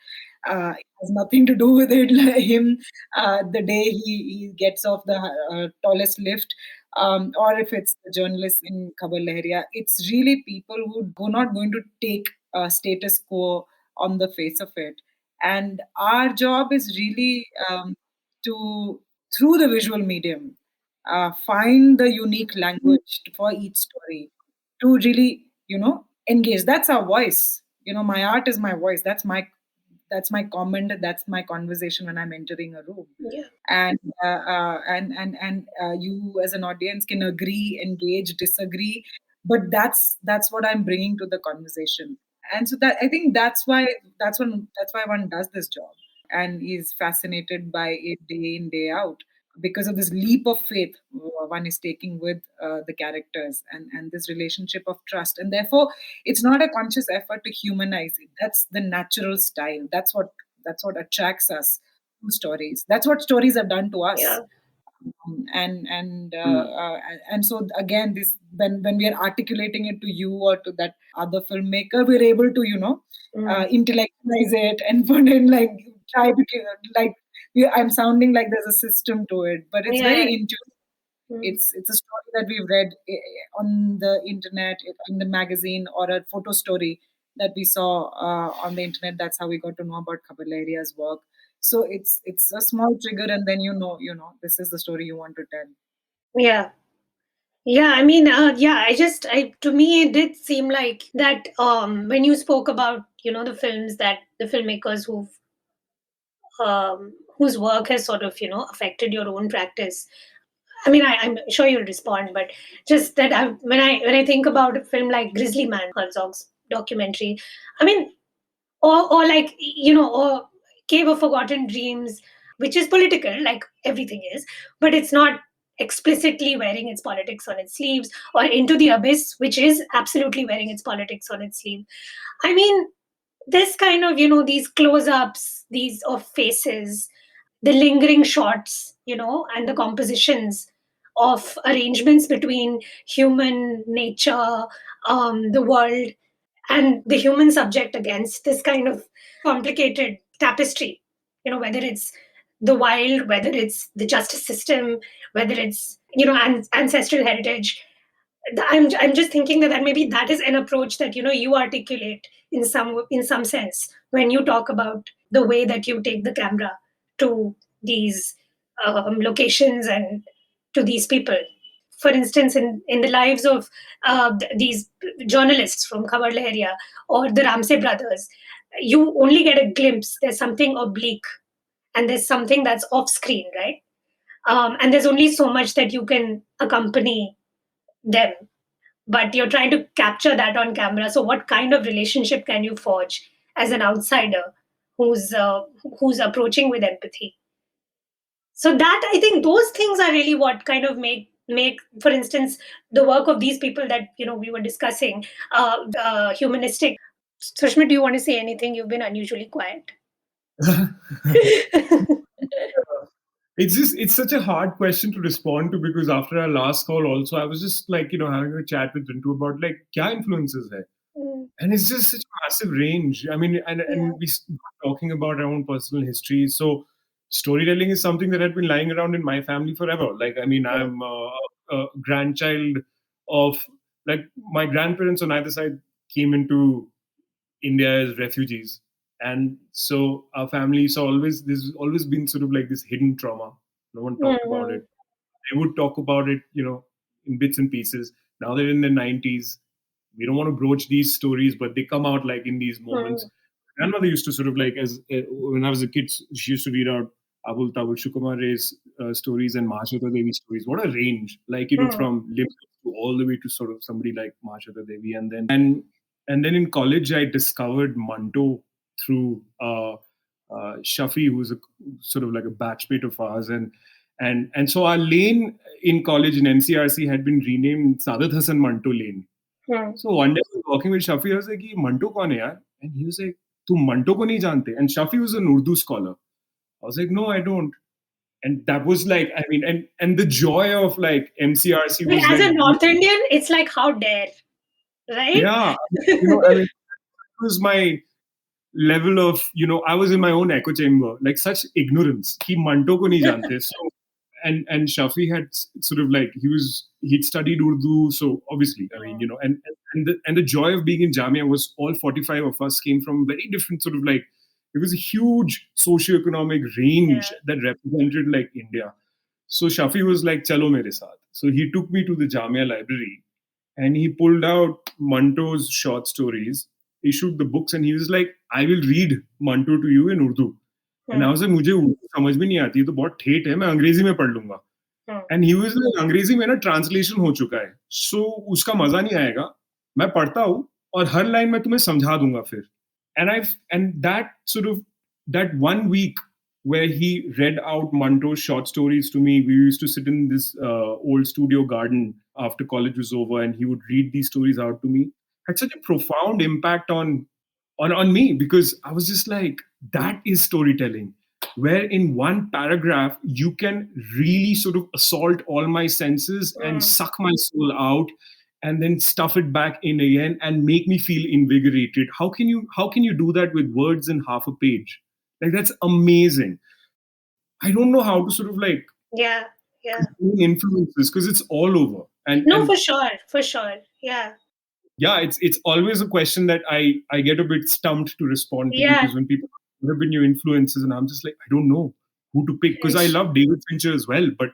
has nothing to do with it. Like him, the day he gets off the tallest lift, or if it's the journalists in Khabar Lahariya, it's really people who are not going to take status quo on the face of it. And our job is really to, through the visual medium, find the unique language for each story to really, engage. That's our voice. My art is my voice. That's my comment. That's my conversation when I'm entering a room. Yeah. And you as an audience can agree, engage, disagree, but that's what I'm bringing to the conversation. And so that, I think that's why one does this job and is fascinated by it day in, day out, because of this leap of faith one is taking with the characters, and this relationship of trust. And therefore, it's not a conscious effort to humanize it. That's the natural style. That's what attracts us to stories. That's what stories have done to us. Yeah. And so again, this, when we are articulating it to you or to that other filmmaker, we're able to intellectualize it and put in, like, try to, like, I'm sounding like there's a system to it, but it's very intuitive. It's a story that we've read on the internet, in the magazine, or a photo story that we saw on the internet. That's how we got to know about Khabar Lahariya's work. So it's a small trigger, and then this is the story you want to tell. Yeah. Yeah, I mean, to me, it did seem like that when you spoke about, the films that the filmmakers whose work has sort of, affected your own practice. I mean, I'm sure you'll respond, but just that when I think about a film like Grizzly Man, Herzog's documentary, I mean, or like, or Cave of Forgotten Dreams, which is political, like everything is, but it's not explicitly wearing its politics on its sleeves, or Into the Abyss, which is absolutely wearing its politics on its sleeve. I mean, this kind of, these close-ups, these of faces, the lingering shots, and the compositions of arrangements between human nature, the world, and the human subject against this kind of complicated tapestry, whether it's the wild, whether it's the justice system, whether it's, ancestral heritage. I'm just thinking that maybe that is an approach that, you articulate in some sense when you talk about the way that you take the camera to these locations and to these people. For instance, in the lives of these journalists from Khabar Lahariya or the Ramsay brothers, you only get a glimpse. There's something oblique, and there's something that's off screen, right? And there's only so much that you can accompany them, but you're trying to capture that on camera. So what kind of relationship can you forge as an outsider who's approaching with empathy? So that, I think, those things are really what kind of make, for instance, the work of these people that we were discussing humanistic. Sushmit, do you want to say anything? You've been unusually quiet. It's such a hard question to respond to, because after our last call also, I was just like, having a chat with Rintu about like kya influences hai. And it's just such a massive range. I mean, and we start talking about our own personal history. So storytelling is something that had been lying around in my family forever. Like, I mean, I'm a grandchild of, like, my grandparents on either side came into India as refugees. And so our family, so always, there's always been sort of like this hidden trauma. No one talked about it. They would talk about it, in bits and pieces. Now they're in their 90s. We don't want to broach these stories, but they come out like in these moments. Grandmother used to sort of like, when I was a kid, she used to read out Abul Tabul Shukumar Ray's stories and Mahashweta Devi stories. What a range! Like, from limp to all the way to sort of somebody like Mahashweta Devi. And then in college, I discovered Manto through Shafi, who's a sort of like a batchmate of ours. And so our lane in college in NCRC had been renamed Sadat Hasan Manto Lane. So one day I was walking with Shafi, I was like, Manto kaun hai yaar? And he was like, "Tum Manto ko nahi jante?" And Shafi was an Urdu scholar. I was like, "No, I don't." And that was like, I mean, and the joy of like MCRC was As like, a North Indian, it's like, how dare, right? yeah, I mean, it was my level of, I was in my own echo chamber, like such ignorance. He Manto ko nahi jante. So, and Shafi had sort of like, he'd studied Urdu, so obviously, I mean, and the joy of being in Jamia was all 45 of us came from very different sort of like, it was a huge socioeconomic range that represented like India. So Shafi was like, "Chalo mere saath." So he took me to the Jamia library, and he pulled out Manto's short stories, issued the books, and he was like, "I will read Manto to you in Urdu." And I was like, "मुझे उर्दू समझ में नहीं आती, ये तो बहुत ठेठ है, मैं अंग्रेजी में पढ़ लूंगा." And he was like, "अंग्रेजी में ना ट्रांसलेशन हो चुका है, so उसका मजा नहीं आएगा, मैं पढ़ता हूँ और हर लाइन में तुम्हें समझा दूंगा फिर." And that sort of, that 1 week where he read out Manto's short stories to me, we used to sit in this old studio garden after college was over, and he would read these stories out to me, had such a profound impact on me, because I was just like, that is storytelling, where in one paragraph you can really sort of assault all my senses and suck my soul out and then stuff it back in again and make me feel invigorated. How can you do that with words in half a page? Like, that's amazing. I don't know how to sort of like influences, because it's all over. And for sure. Yeah, it's always a question that I get a bit stumped to respond to, because when people, what have been your influences, and I'm just like, I don't know who to pick, because I love David Fincher as well, but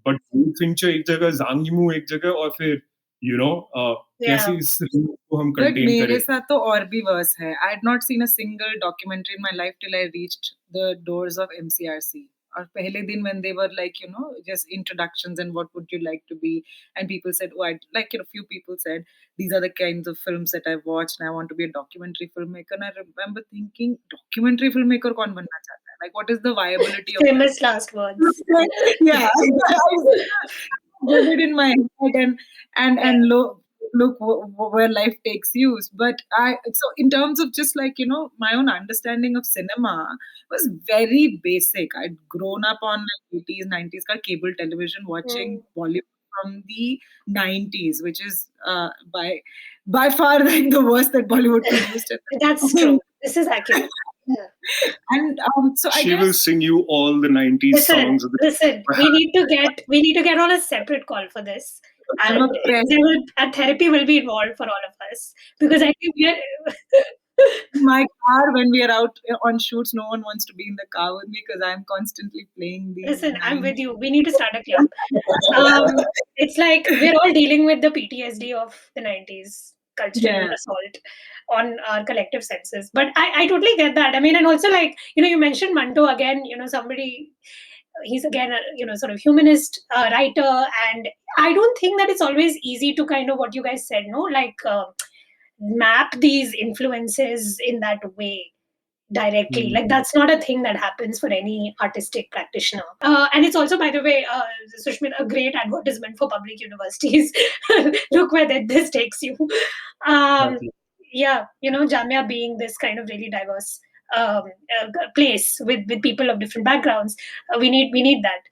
but David Fincher एक जगह, Zhang Yimou एक जगह, और फिर कैसे इस range को हम But contain मेरे करें. साथ तो और भी worse है. I had not seen a single documentary in my life till I reached the doors of MCRC. और पहले दिन when they were like, just introductions and what would you like to be, and people said, oh, I'd like, few people said, these are the kinds of films that I've watched and I want to be a documentary filmmaker. And I remember thinking, documentary filmmaker कौन बनना चाहता है? Like, what is the viability of famous last words? Yeah, I did it in my head, and look where life takes you. But so in terms of just like my own understanding of cinema was very basic. I'd grown up on like 80s, 90s ka cable television, watching Bollywood from the 90s, which is by far like the worst that Bollywood produced. That's true. This is accurate. And so I She guess will sing you all the 90s songs. Listen, we need to get on a separate call for this. And a therapy will be involved for all of us, because I think we are my car, when we are out on shoots, no one wants to be in the car with me because I'm constantly playing these. Listen, I'm with you. We need to start a club. It's like we're all dealing with the PTSD of the 90s cultural assault on our collective senses. But I totally get that. I mean, and also like, you mentioned Manto again, somebody, he's again a, sort of humanist writer. And I don't think that it's always easy to kind of, what you guys said, like map these influences in that way directly. Like, that's not a thing that happens for any artistic practitioner. And it's also, by the way, Sushmit, a great advertisement for public universities. Look where this takes you. Jamia being this kind of really diverse place with people of different backgrounds. We need that.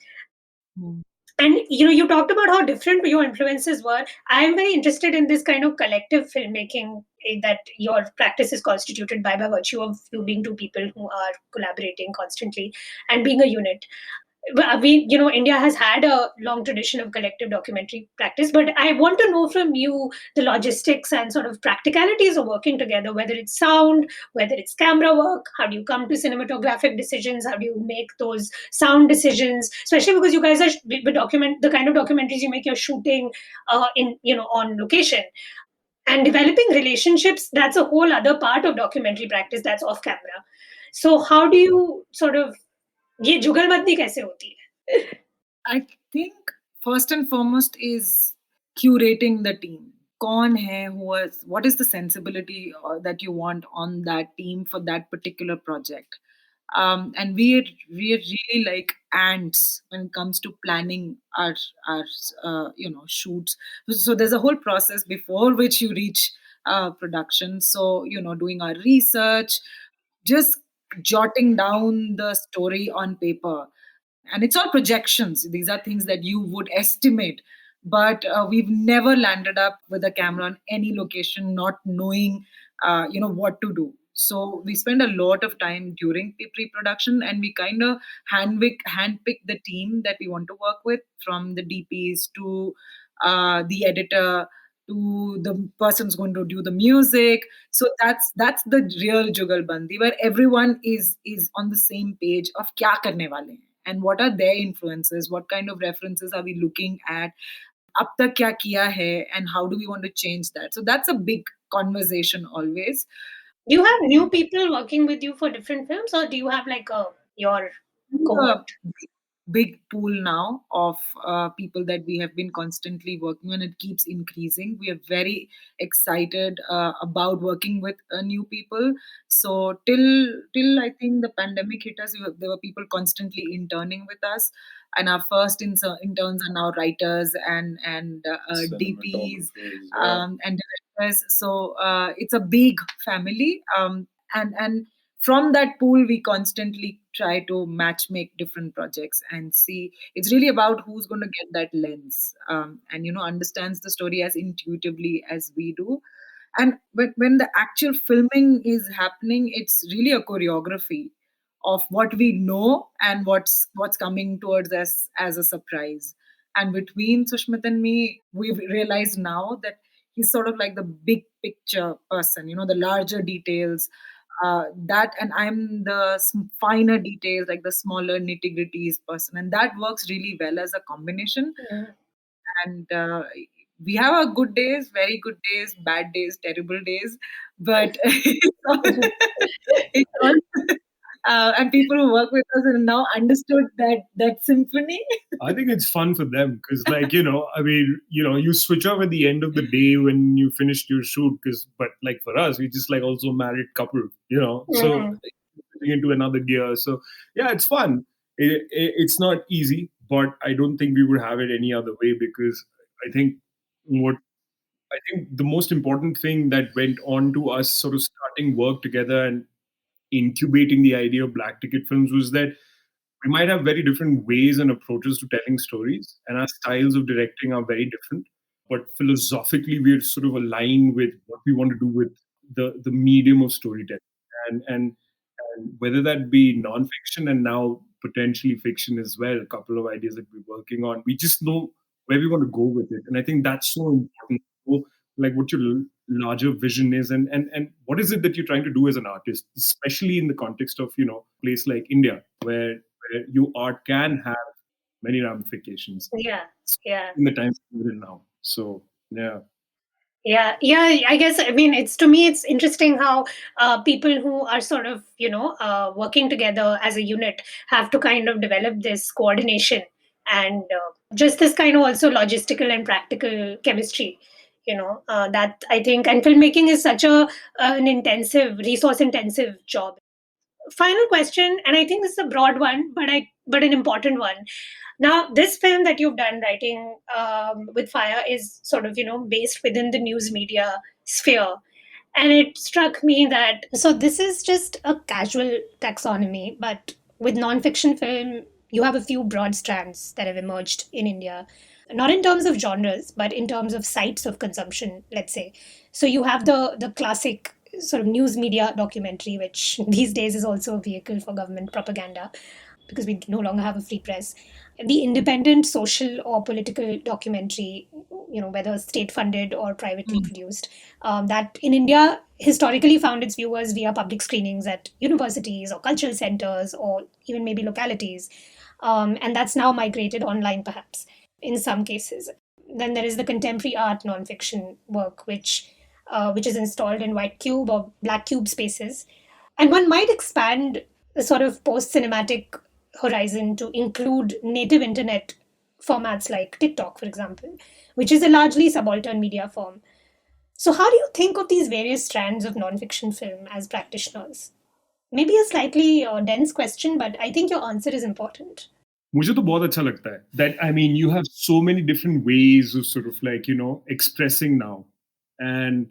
And you talked about how different your influences were. I am very interested in this kind of collective filmmaking that your practice is constituted by virtue of you being two people who are collaborating constantly and being a unit. India has had a long tradition of collective documentary practice, but I want to know from you the logistics and sort of practicalities of working together, whether it's sound, whether it's camera work, how do you come to cinematographic decisions, how do you make those sound decisions, especially because you guys are the kind of documentaries you make, you're shooting on location. And developing relationships, that's a whole other part of documentary practice that's off camera. So how do you sort of, ये जुगलबंदी कैसे होती है? I think first and foremost is curating the team. कौन है, what is the sensibility that you want on that team for that particular project? And we are really like ants when it comes to planning our shoots. So there's a whole process before which you reach production. So doing our research, just jotting down the story on paper, and it's all projections. These are things that you would estimate, but we've never landed up with a camera on any location not knowing what to do. So we spend a lot of time during pre-production, and we kind of handpick the team that we want to work with, from the DPs to the editor to the person's going to do the music. So that's the real jugalbandi, where everyone is on the same page of kya karne wale hain, and what are their influences, what kind of references are we looking at, ab tak kya kiya hai, and how do we want to change that. So that's a big conversation always. Do you have new people working with you for different films, or do you have like your cohort? Big pool now of people that we have been constantly working on. It keeps increasing. We are very excited about working with new people. So till I think the pandemic hit us, there were people constantly interning with us, and our first interns are now writers and DPs and directors. So it's a big family, and from that pool we constantly try to match make different projects and see. It's really about who's going to get that lens, and understands the story as intuitively as we do. And when the actual filming is happening, it's really a choreography of what we know and what's coming towards us as a surprise. And between Sushmit and me, we've realized now that he's sort of like the big picture person, the larger details, that, and I'm the finer details, like the smaller nitty gritties person, and that works really well as a combination. And we have our good days, very good days, bad days, terrible days, but it's all, and people who work with us have now understood that symphony. I think it's fun for them because, you switch off at the end of the day when you finished your shoot. But like for us, we just like also married couple, so into another gear. So yeah, it's fun. It's not easy, but I don't think we would have it any other way because I think what I think the most important thing that went on to us sort of starting work together and incubating the idea of Black Ticket Films was that we might have very different ways and approaches to telling stories, and our styles of directing are very different. But philosophically, we're sort of aligned with what we want to do with the medium of storytelling, and whether that be nonfiction and now potentially fiction as well. A couple of ideas that we're working on. We just know where we want to go with it, and I think that's so important. So, like what your larger vision is, and what is it that you're trying to do as an artist, especially in the context of a place like India, where your art can have many ramifications. Yeah. In the times we're in now. So yeah. Yeah, I guess, I mean, to me it's interesting how people who are sort of working together as a unit have to kind of develop this coordination and just this kind of also logistical and practical chemistry. That I think, and filmmaking is such an intensive, resource intensive job. Final question, and I think this is a broad one, but an important one. Now, this film that you've done, writing with fire, is sort of based within the news media sphere, and it struck me that so this is just a casual taxonomy, but with nonfiction film, you have a few broad strands that have emerged in India. not in terms of genres, but in terms of sites of consumption, let's say. So you have the classic sort of news media documentary, which these days is also a vehicle for government propaganda because we no longer have a free press. The independent social or political documentary, whether state funded or privately produced, that in India historically found its viewers via public screenings at universities or cultural centers or even maybe localities. And that's now migrated online, perhaps, in some cases. Then there is the contemporary art nonfiction work, which is installed in white cube or black cube spaces. And one might expand the sort of post cinematic horizon to include native internet formats like TikTok, for example, which is a largely subaltern media form. So, how do you think of these various strands of nonfiction film as practitioners? Maybe a slightly dense question, but I think your answer is important. मुझे तो बहुत अच्छा लगता है that I mean you have so many different ways of sort of like expressing now, and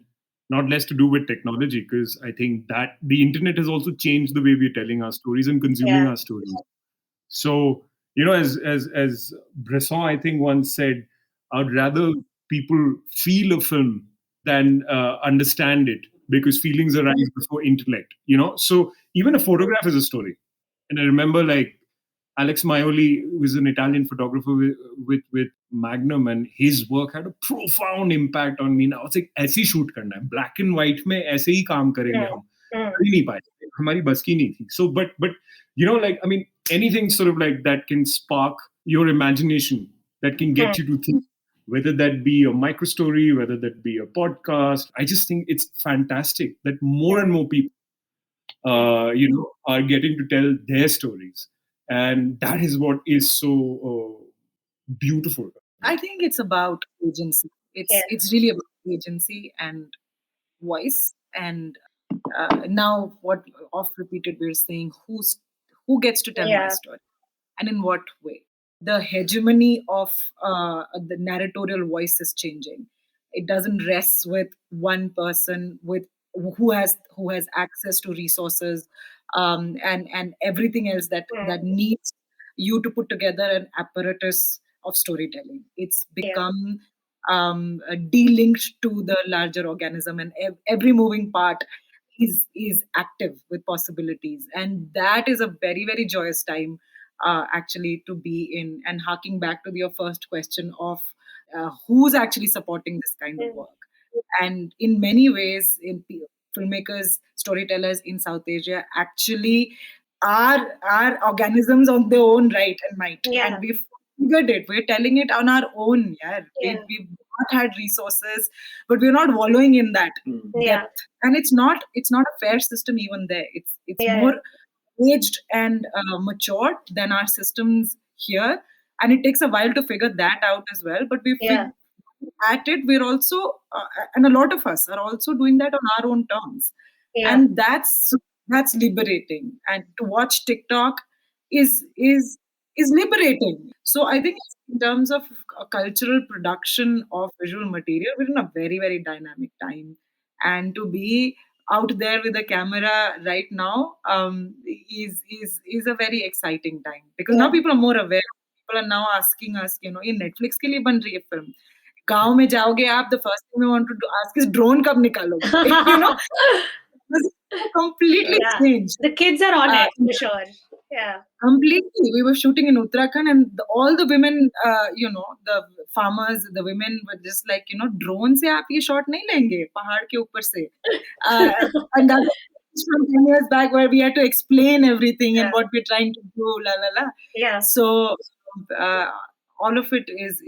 not less to do with technology, because I think that the internet has also changed the way we're telling our stories and consuming Yeah. our stories. So as Bresson I think once said, I'd rather people feel a film than understand it, because feelings arise before intellect. So even a photograph is a story. And I remember like Alex Maioli, who is an Italian photographer with Magnum, and his work had a profound impact on me. Now it's like ऐसे ही shoot करना है, black and white में ऐसे ही काम करेंगे हम, कर ही नहीं पाए, हमारी बस की नहीं थी. So but like I mean anything sort of like that can spark your imagination, that can get you to think, whether that be a micro story, whether that be a podcast. I just think it's fantastic that more and more people are getting to tell their stories. And that is what is so beautiful. I think it's about agency. It's really about agency and voice. And now, what oft repeated we're saying, who gets to tell my story, and in what way? The hegemony of the narratorial voice is changing. It doesn't rest with one person with who has access to resources, and everything else that needs you to put together an apparatus of storytelling. It's become delinked to the larger organism, and every moving part is active with possibilities, and that is a very, very joyous time actually to be in. And harking back to your first question of who's actually supporting this kind of work, and in many ways, filmmakers, storytellers in South Asia actually are organisms of their own right and might, and we've figured it. We're telling it on our own. We've not had resources, but we're not wallowing in that depth. And it's not a fair system even there. It's more aged and matured than our systems here, and it takes a while to figure that out as well. But at it, we're also and a lot of us are also doing that on our own terms, and that's liberating. And to watch TikTok is liberating. So I think in terms of cultural production of visual material, we're in a very, very dynamic time, and to be out there with a camera right now is a very exciting time, because now people are more aware. People are now asking us, ये Netflix के लिए बन रही है film. गाँव में जाओगे आप, the first thing we want to ask is drone कब निकालोगे? Completely changed. The kids are on it for sure. Yeah. Completely. We were shooting in Uttarakhand, and all the women, the farmers, the women were just like, drone se aap ye shot nahi lenge, pahad ke upar se. And that was from 10 years back, where we had to explain everything and what we're trying to do, la la la. Yeah. So all of it is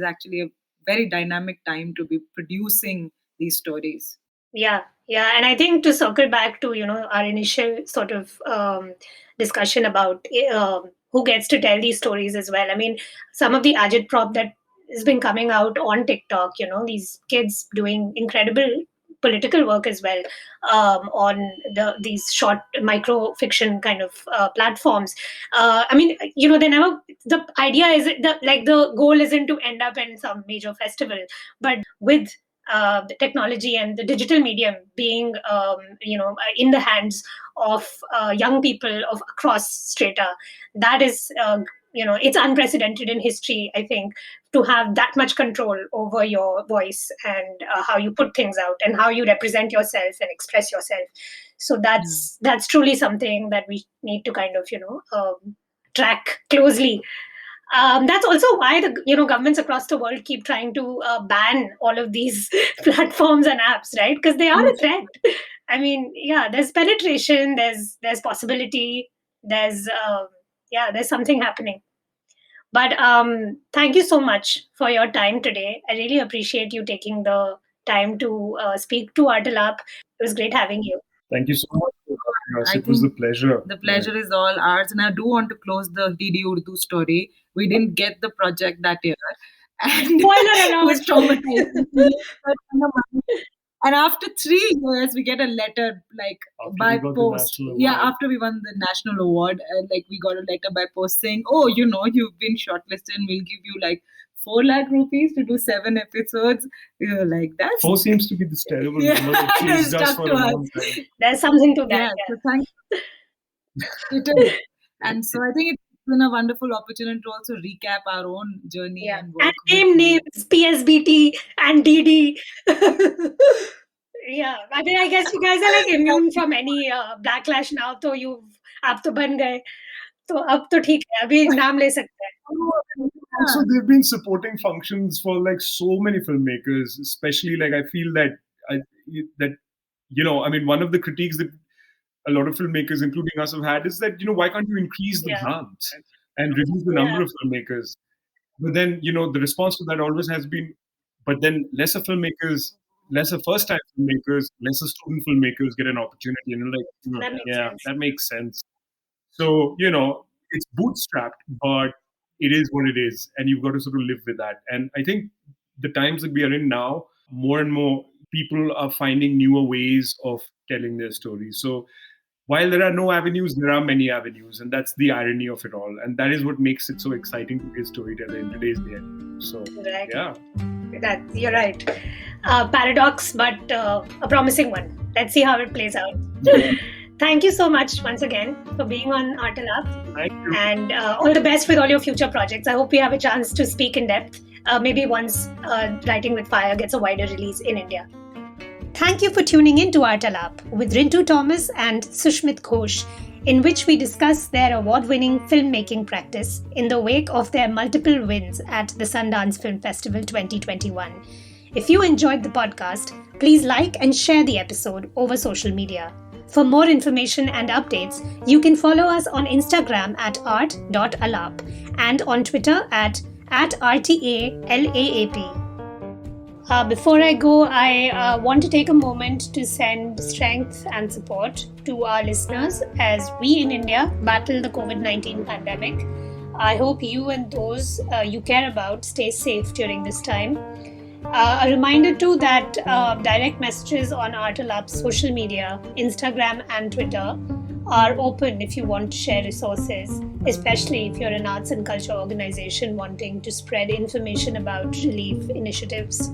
actually a very dynamic time to be producing these stories. Yeah. And I think to circle back to, our initial sort of discussion about who gets to tell these stories as well. I mean, some of the agitprop that has been coming out on TikTok, these kids doing incredible political work as well on these short micro fiction kind of platforms. I mean, the idea is the goal isn't to end up in some major festival, but with the technology and the digital medium being in the hands of young people of across strata, that is it's unprecedented in history, I think, to have that much control over your voice and how you put things out and how you represent yourself and express yourself. So that's truly something that we need to kind of track closely. That's also why the governments across the world keep trying to ban all of these platforms and apps, right? Because they are a threat. I mean, yeah, there's penetration, there's possibility, there's something happening. But thank you so much for your time today. I really appreciate you taking the time to speak to Artalap. It was great having you. Thank you so much for having us. I It was a think pleasure. The pleasure is all ours. And I do want to close the DD Urdu story. We didn't get the project that year. And Spoiler it alert. was traumatizing. And after 3 years, we get a letter by post. After we won the national award, we got a letter by post saying, "Oh, you've been shortlisted. And we'll give you 4 lakh rupees to do 7 episodes." We were like, "That's 4 seems to be this terrible number that chased us for a long time. There's something to that. Yeah. So thank you. It is. And so I think it's been a wonderful opportunity to also recap our own journey and work. And names, PSBT and DD. Yeah, I mean, I guess you guys are immune from any backlash now. तो आप तो बन गए, तो अब तो ठीक है, अभी नाम ले सकते हैं. Also, they've been supporting functions for so many filmmakers, especially I feel that one of the critiques that a lot of filmmakers, including us, have had is that why can't you increase the grants and reduce the number of filmmakers? But then the response to that always has been, but then lesser filmmakers, lesser first-time filmmakers, lesser student filmmakers get an opportunity, and that makes sense. So it's bootstrapped, but it is what it is, and you've got to sort of live with that. And I think the times that we are in now, more and more people are finding newer ways of telling their stories. So while there are no avenues, there are many avenues, and that's the irony of it all. And that is what makes it so exciting to be a storyteller in today's day. So you're right. Paradox, but a promising one. Let's see how it plays out. Thank you so much once again for being on Artalap. Thank you. And all the best with all your future projects. I hope we have a chance to speak in depth, maybe once Writing with Fire gets a wider release in India. Thank you for tuning in to Artalap with Rintu Thomas and Sushmit Ghosh, in which we discuss their award-winning filmmaking practice in the wake of their multiple wins at the Sundance Film Festival 2021. If you enjoyed the podcast, please like and share the episode over social media. For more information and updates, you can follow us on Instagram at art.alap and on Twitter at @RTALAAP. Before I go, I want to take a moment to send strength and support to our listeners as we in India battle the COVID-19 pandemic. I hope you and those you care about stay safe during this time. A reminder too that direct messages on Artalap's social media, Instagram and Twitter are open if you want to share resources, especially if you're an arts and culture organization wanting to spread information about relief initiatives.